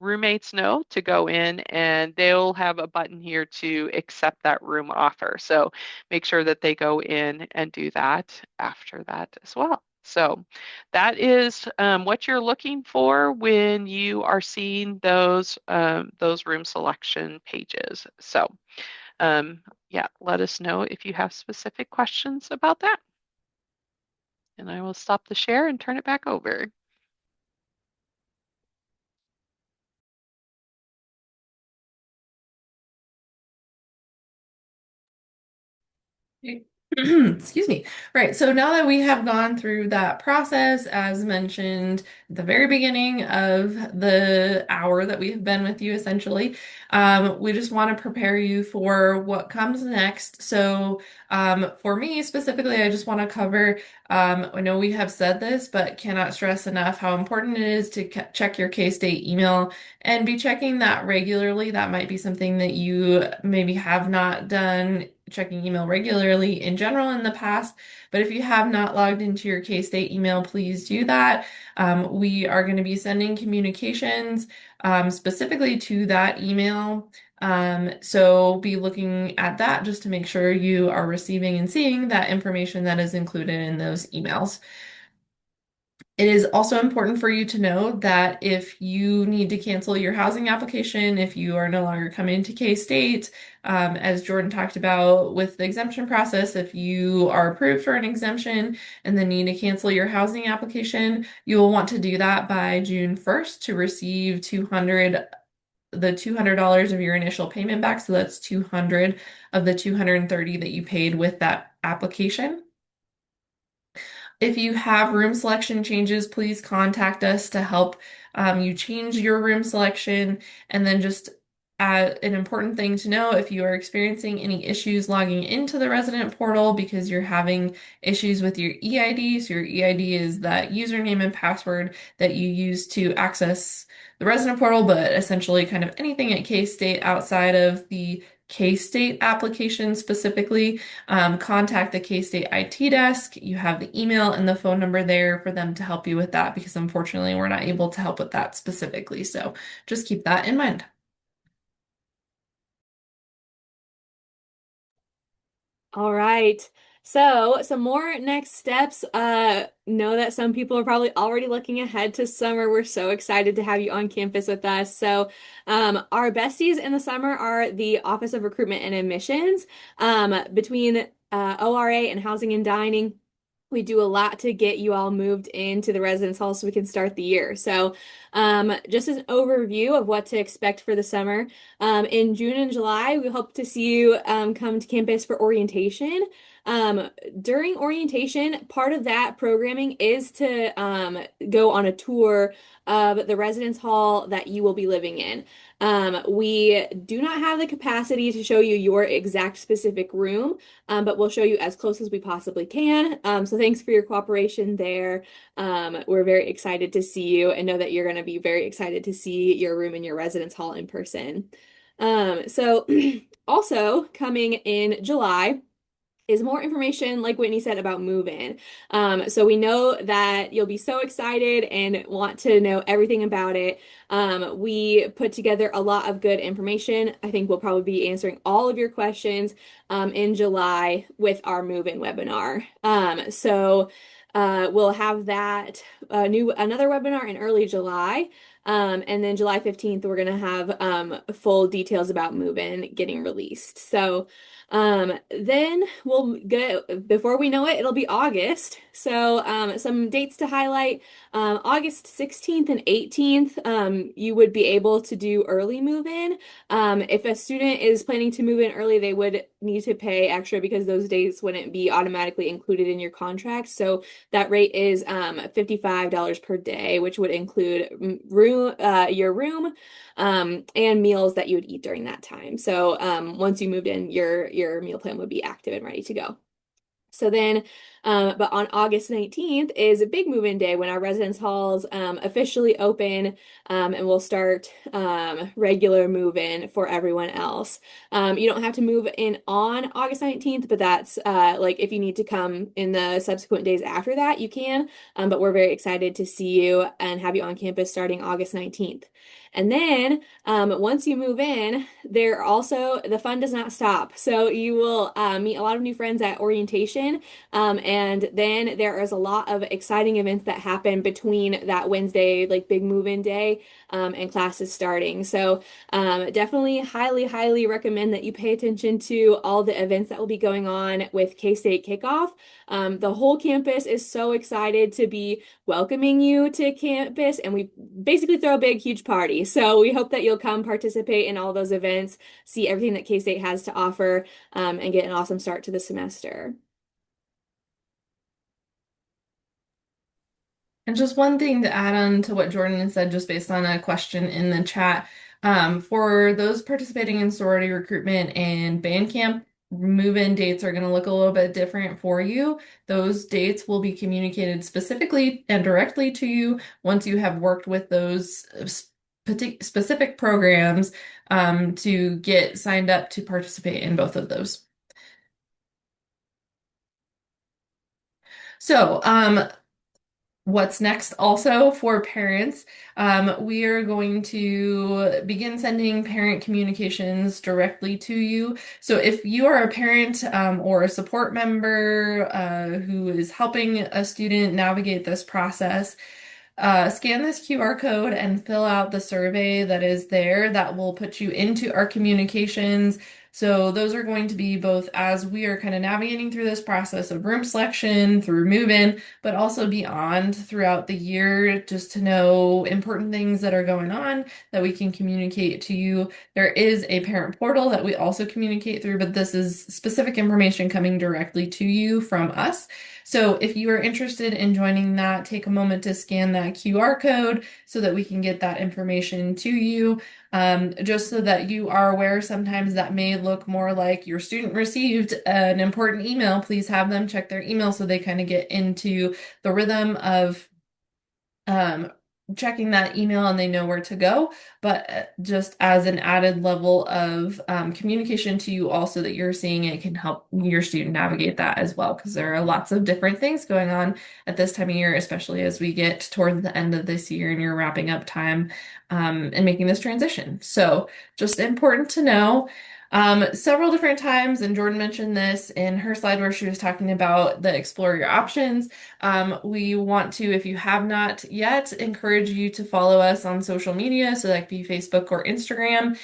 roommates know to go in, and they'll have a button here to accept that room offer. So make sure that they go in and do that after that as well. So that is what you're looking for when you are seeing those room selection pages. So yeah, let us know if you have specific questions about that. And I will stop the share and turn it back over. Excuse me. Right. So now that we have gone through that process, as mentioned at the very beginning of the hour that we have been with you, essentially, we just want to prepare you for what comes next. So, for me specifically, I just want to cover, I know we have said this, but cannot stress enough how important it is to check your K-State email and be checking that regularly. That might be something that you maybe have not done, checking email regularly in general in the past. But if you have not logged into your K-State email, please do that. We are going to be sending communications specifically to that email. So be looking at that just to make sure you are receiving and seeing that information that is included in those emails. It is also important for you to know that if you need to cancel your housing application, if you are no longer coming to K-State, as Jordan talked about with the exemption process, if you are approved for an exemption and then need to cancel your housing application, you will want to do that by June 1st to receive the $200 of your initial payment back. So that's 200 of the 230 that you paid with that application. If you have room selection changes, please contact us to help you change your room selection. And then just an important thing to know, if you are experiencing any issues logging into the resident portal because you're having issues with your EID, so your EID is that username and password that you use to access the resident portal, but essentially kind of anything at K-State outside of the K-State application specifically, contact the K-State IT desk. You have the email and the phone number there for them to help you with that because unfortunately we're not able to help with that specifically. So just keep that in mind. All right. So, some more next steps. Know that some people are probably already looking ahead to summer. We're so excited to have you on campus with us. So, our besties in the summer are the Office of Recruitment and Admissions. Between ORA and Housing and Dining, we do a lot to get you all moved into the residence hall so we can start the year. So, just as an overview of what to expect for the summer, in June and July, we hope to see you come to campus for orientation. During orientation, part of that programming is to go on a tour of the residence hall that you will be living in. We do not have the capacity to show you your exact specific room, but we'll show you as close as we possibly can. So thanks for your cooperation there. We're very excited to see you and know that you're going to be very excited to see your room in your residence hall in person. So also coming in July is more information, like Whitney said, about move-in. So we know that you'll be so excited and want to know everything about it. We put together a lot of good information. I think we'll probably be answering all of your questions in July with our move-in webinar. We'll have that another webinar in early July. And then July 15th, we're going to have full details about move-in getting released. So then we'll get, before we know it, it'll be August. So some dates to highlight. August 16th and 18th, you would be able to do early move-in. If a student is planning to move in early, they would need to pay extra because those days wouldn't be automatically included in your contract. So that rate is $55 per day, which would include your room, and meals that you would eat during that time. So once you moved in, your meal plan would be active and ready to go. So then, but on August 19th is a big move-in day when our residence halls officially open, and we'll start regular move-in for everyone else. You don't have to move in on August 19th, but that's like if you need to come in the subsequent days after that, you can. But we're very excited to see you and have you on campus starting August 19th. And then once you move in, there also the fun does not stop. So you will meet a lot of new friends at orientation, and then there is a lot of exciting events that happen between that Wednesday, like big move-in day, and classes starting. So definitely, highly recommend that you pay attention to all the events that will be going on with K-State Kickoff. The whole campus is so excited to be welcoming you to campus, and we basically throw a big, huge party. So we hope that you'll come participate in all those events, see everything that K-State has to offer, and get an awesome start to the semester. And just one thing to add on to what Jordan had said, just based on a question in the chat. For those participating in sorority recruitment and band camp, move-in dates are going to look a little bit different for you. Those dates will be communicated specifically and directly to you once you have worked with those specific programs to get signed up to participate in both of those. So, what's next also for parents? We are going to begin sending parent communications directly to you. So if you are a parent or a support member who is helping a student navigate this process, scan this QR code and fill out the survey that is there that will put you into our communications. So those are going to be both as we are kind of navigating through this process of room selection through move-in, but also beyond throughout the year, just to know important things that are going on that we can communicate to you. There is a parent portal that we also communicate through, but this is specific information coming directly to you from us. So if you are interested in joining that, take a moment to scan that QR code so that we can get that information to you. Just so that you are aware, sometimes that may look more like your student received an important email. Please have them check their email so they kind of get into the rhythm of um, checking that email and they know where to go. But just as an added level of communication to you, also that you're seeing it can help your student navigate that as well, because there are lots of different things going on at this time of year, especially as we get towards the end of this year and you're wrapping up time and making this transition. So just important to know. Several different times, and Jordan mentioned this in her slide where she was talking about the explore your options. We want to, if you have not yet, encourage you to follow us on social media, so that could be Facebook or Instagram,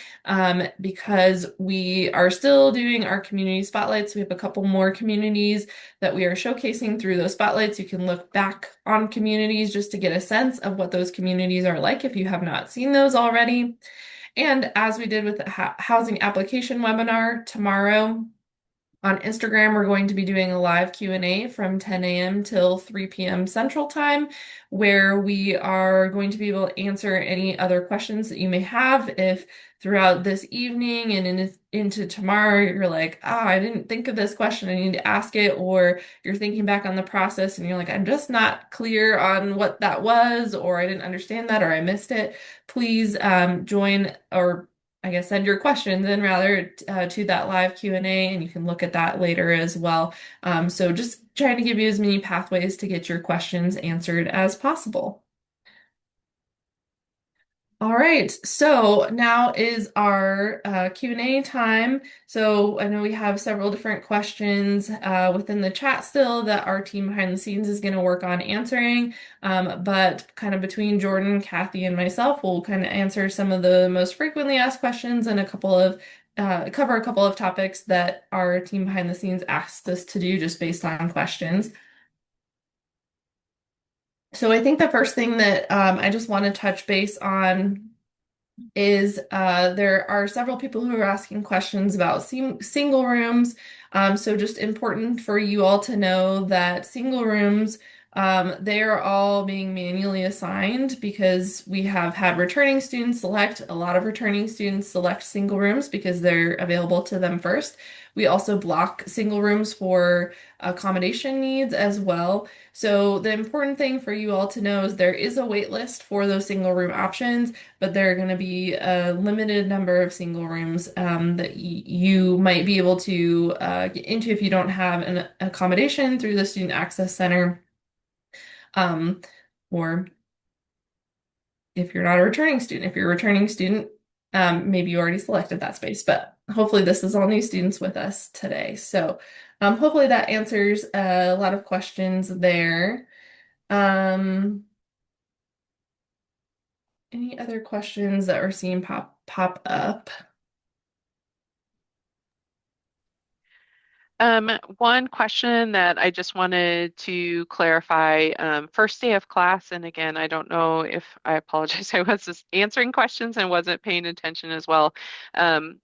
because we are still doing our community spotlights. We have a couple more communities that we are showcasing through those spotlights. You can look back on communities just to get a sense of what those communities are like if you have not seen those already. And as we did with the housing application webinar tomorrow, on Instagram, we're going to be doing a live Q&A from 10 a.m. till 3 p.m. Central Time, where we are going to be able to answer any other questions that you may have. If throughout this evening and into tomorrow, you're like, I didn't think of this question, I need to ask it, or you're thinking back on the process and you're like, I'm just not clear on what that was, or I didn't understand that, or I missed it, please join, or I guess send your questions in rather to that live Q&A, and you can look at that later as well. So just trying to give you as many pathways to get your questions answered as possible. All right, so now is our Q&A time. So I know we have several different questions within the chat still that our team behind the scenes is going to work on answering. But kind of between Jordan, Kathy, and myself, we'll kind of answer some of the most frequently asked questions and a couple of cover a couple of topics that our team behind the scenes asked us to do just based on questions. So I think the first thing that I just want to touch base on is there are several people who are asking questions about single rooms. So just important for you all to know that single rooms, they are all being manually assigned because we have had returning students select, a lot of returning students select single rooms because they're available to them first. We also block single rooms for accommodation needs as well. So the important thing for you all to know is there is a wait list for those single room options, but there are going to be a limited number of single rooms that you might be able to get into if you don't have an accommodation through the Student Access Center, um, or if you're not a returning student. If you're a returning student, maybe you already selected that space, but hopefully this is all new students with us today. So hopefully that answers a lot of questions there. Um, any other questions that we're seeing pop up? One question that I just wanted to clarify, first day of class, and again, I don't know if I apologize, I was just answering questions and wasn't paying attention as well. Um,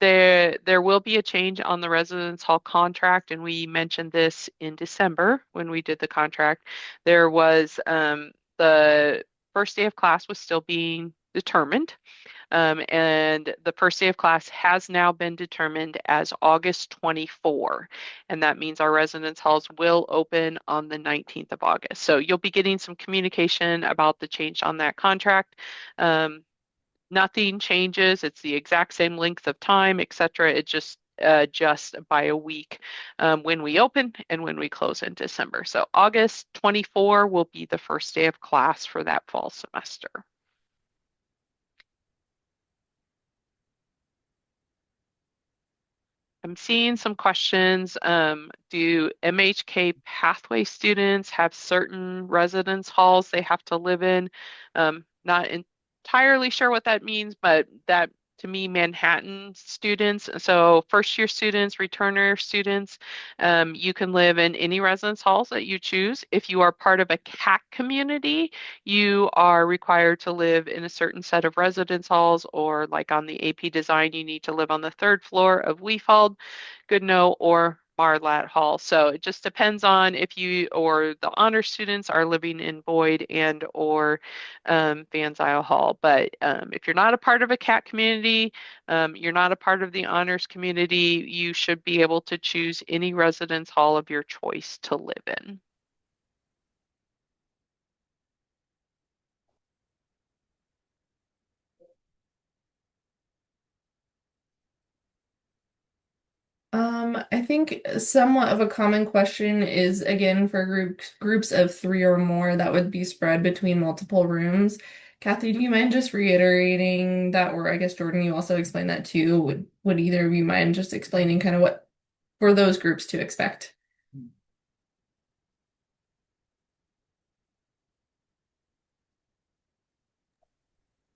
there will be a change on the residence hall contract, and we mentioned this in December when we did the contract. There was the first day of class was still being determined. And the first day of class has now been determined as August 24. And that means our residence halls will open on the 19th of August. So you'll be getting some communication about the change on that contract. Nothing changes. It's the exact same length of time, etc. It just by a week when we open and when we close in December. So August 24 will be the first day of class for that fall semester. I'm seeing some questions. Do MHK pathway students have certain residence halls they have to live in? Not entirely sure what that means, but that to me, Manhattan students, so first year students, returner students, you can live in any residence halls that you choose. If you are part of a CAC community, you are required to live in a certain set of residence halls, or like on the AP design, you need to live on the third floor of Weefald, Goodnoe, or Marlatt Hall. So it just depends on if you or the honor students are living in Boyd and or Van Zyl Hall. But if you're not a part of a CAT community, you're not a part of the honors community, you should be able to choose any residence hall of your choice to live in. I think somewhat of a common question is again for groups of three or more that would be spread between multiple rooms. Kathy, do you mind just reiterating that, or I guess Jordan, you also explained that too. Would either of you mind just explaining kind of what for those groups to expect?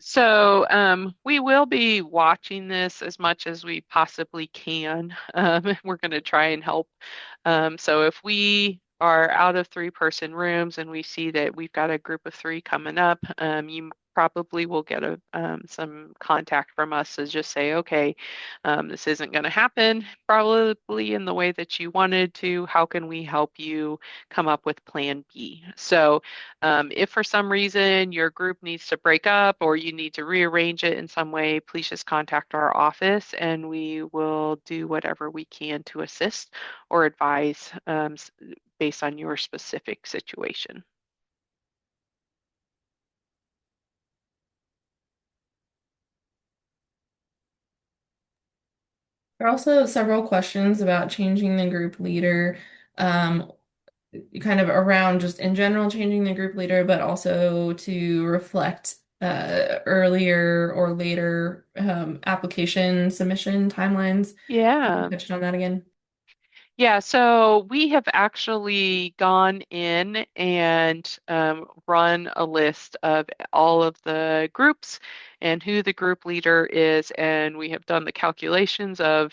So we will be watching this as much as we possibly can. We're going to try and help. So if we are out of three-person rooms and we see that we've got a group of three coming up, you probably will get some contact from us to just say, okay, this isn't going to happen probably in the way that you wanted to. How can we help you come up with plan B? So if for some reason your group needs to break up or you need to rearrange it in some way, please just contact our office and we will do whatever we can to assist or advise based on your specific situation. There are also several questions about changing the group leader, um, kind of around just in general changing the group leader, but also to reflect earlier or later application submission timelines. Yeah. Touched on that again. Yeah, so we have actually gone in and run a list of all of the groups and who the group leader is, and we have done the calculations of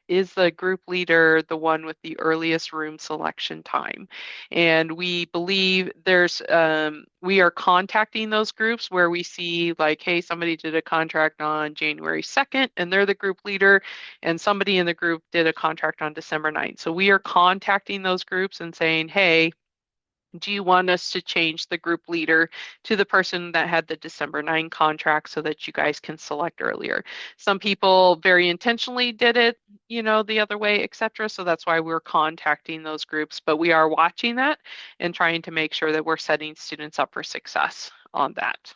is the group leader the one with the earliest room selection time? And we believe we are contacting those groups where we see like, hey, somebody did a contract on January 2nd and they're the group leader and somebody in the group did a contract on December 9th. So we are contacting those groups and saying, hey, do you want us to change the group leader to the person that had the December 9 contract so that you guys can select earlier? Some people very intentionally did it, the other way, etc. So that's why we're contacting those groups, but we are watching that and trying to make sure that we're setting students up for success on that.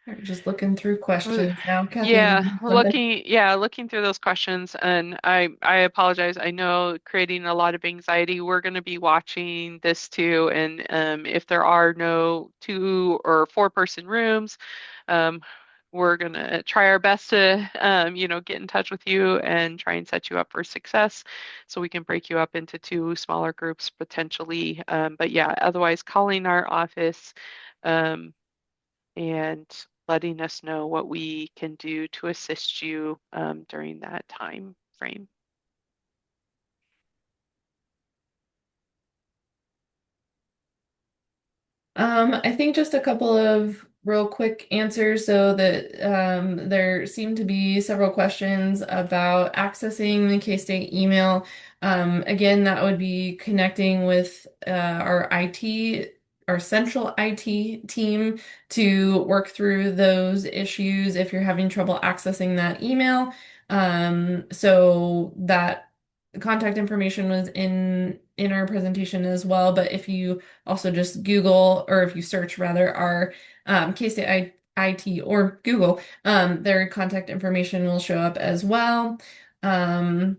We're just looking through Ugh. questions now. Kathy, did Yeah, you have something? looking through those questions, and I apologize. I know creating a lot of anxiety. We're going to be watching this too, and if there are no 2 or 4 person rooms, um, we're going to try our best to get in touch with you and try and set you up for success, so we can break you up into 2 smaller groups potentially. But yeah, otherwise calling our office. Um, and letting us know what we can do to assist you during that time frame. I think just a couple of real quick answers so that there seem to be several questions about accessing the K-State email. Again, that would be connecting with our IT, our central IT team to work through those issues if you're having trouble accessing that email. So that contact information was in our presentation as well, but if you also just Google, or if you search rather, our K-State IT or Google, their contact information will show up as well. Um,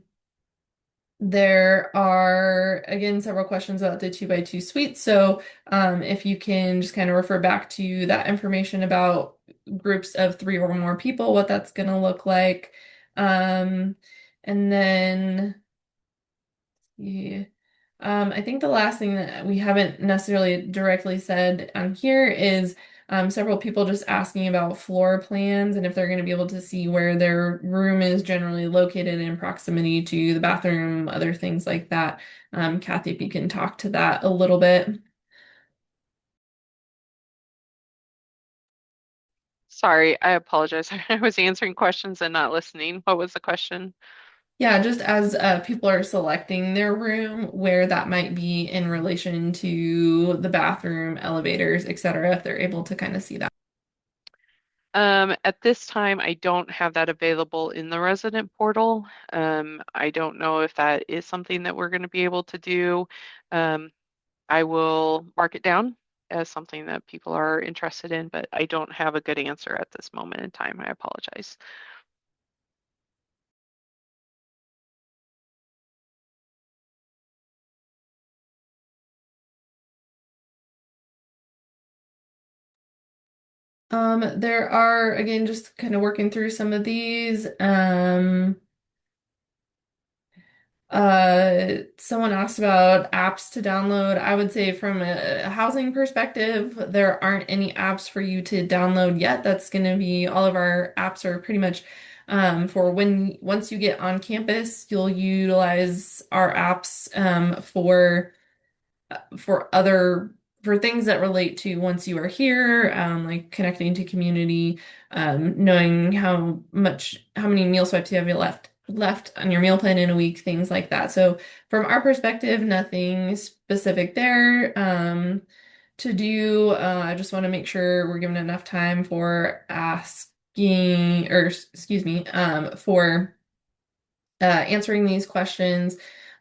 there are, again, several questions about the 2x2 suite. So if you can just kind of refer back to that information about groups of 3 or more people, what that's going to look like. Um, and then yeah. I think the last thing that we haven't necessarily directly said on here is several people just asking about floor plans and if they're going to be able to see where their room is generally located in proximity to the bathroom, other things like that. Kathy, if you can talk to that a little bit. Sorry, I apologize. I was answering questions and not listening. What was the question? Yeah, just as people are selecting their room, where that might be in relation to the bathroom, elevators, etc., if they're able to kind of see that. At this time, I don't have that available in the resident portal. I don't know if that is something that we're going to be able to do. Um, I will mark it down as something that people are interested in, but I don't have a good answer at this moment in time. I apologize. There are, again, just kind of working through some of these. Someone asked about apps to download. I would say from a housing perspective, there aren't any apps for you to download yet. That's going to be all of our apps are pretty much for when once you get on campus, you'll utilize our apps for other for things that relate to once you are here, like connecting to community, knowing how many meal swipes you have left on your meal plan in a week, things like that. So from our perspective, nothing specific there to do. I just want to make sure we're given enough time for excuse me, for answering these questions.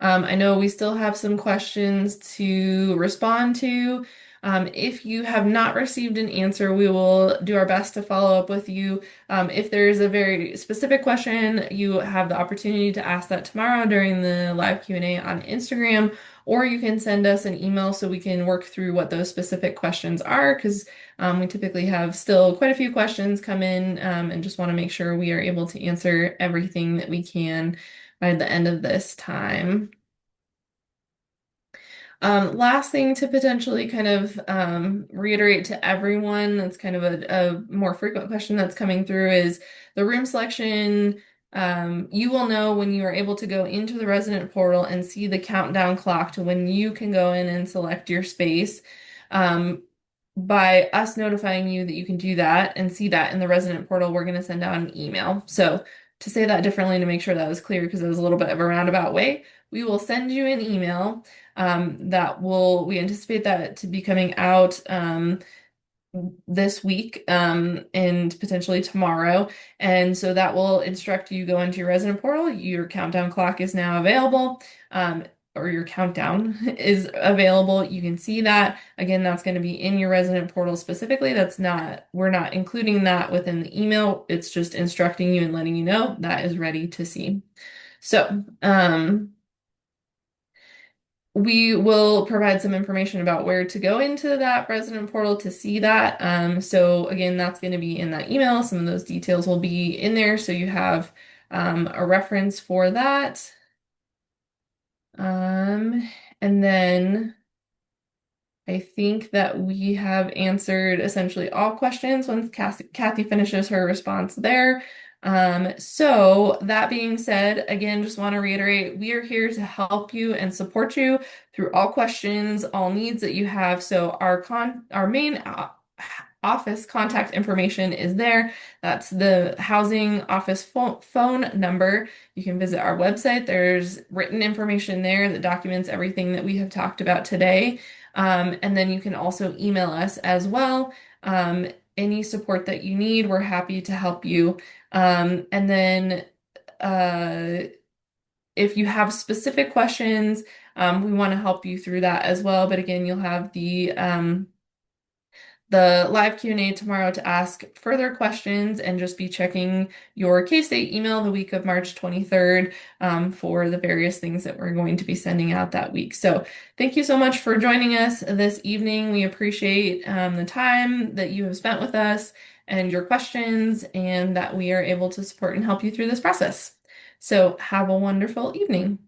I know we still have some questions to respond to. If you have not received an answer, we will do our best to follow up with you. If there is a very specific question, you have the opportunity to ask that tomorrow during the live Q&A on Instagram, or you can send us an email so we can work through what those specific questions are, because we typically have still quite a few questions come in, and just want to make sure we are able to answer everything that we can by the end of this time. Last thing to potentially kind of reiterate to everyone, that's kind of a more frequent question that's coming through, is the room selection. You will know when you are able to go into the resident portal and see the countdown clock to when you can go in and select your space. Um, by us notifying you that you can do that and see that in the resident portal, we're going to send out an email. So to say that differently, to make sure that was clear, because it was a little bit of a roundabout way, we will send you an email we anticipate that to be coming out this week and potentially tomorrow. And so that will instruct you go into your resident portal. Your countdown clock is now available. Or your countdown is available. You can see that. Again, that's going to be in your resident portal specifically. We're not including that within the email. It's just instructing you and letting you know that is ready to see. So, we will provide some information about where to go into that resident portal to see that. So again, that's going to be in that email. Some of those details will be in there, so you have a reference for that. And then I think that we have answered essentially all questions once Kathy finishes her response there. So that being said, again, just want to reiterate, we are here to help you and support you through all questions, all needs that you have. So our main office contact information is there. That's the housing office phone number. You can visit our website. There's written information there that documents everything that we have talked about today. And then you can also email us as well. Any support that you need, we're happy to help you. And then uh, if you have specific questions, we want to help you through that as well. But again, you'll have the live Q&A tomorrow to ask further questions and just be checking your K-State email the week of March 23rd for the various things that we're going to be sending out that week. So thank you so much for joining us this evening. We appreciate the time that you have spent with us and your questions, and that we are able to support and help you through this process. So have a wonderful evening.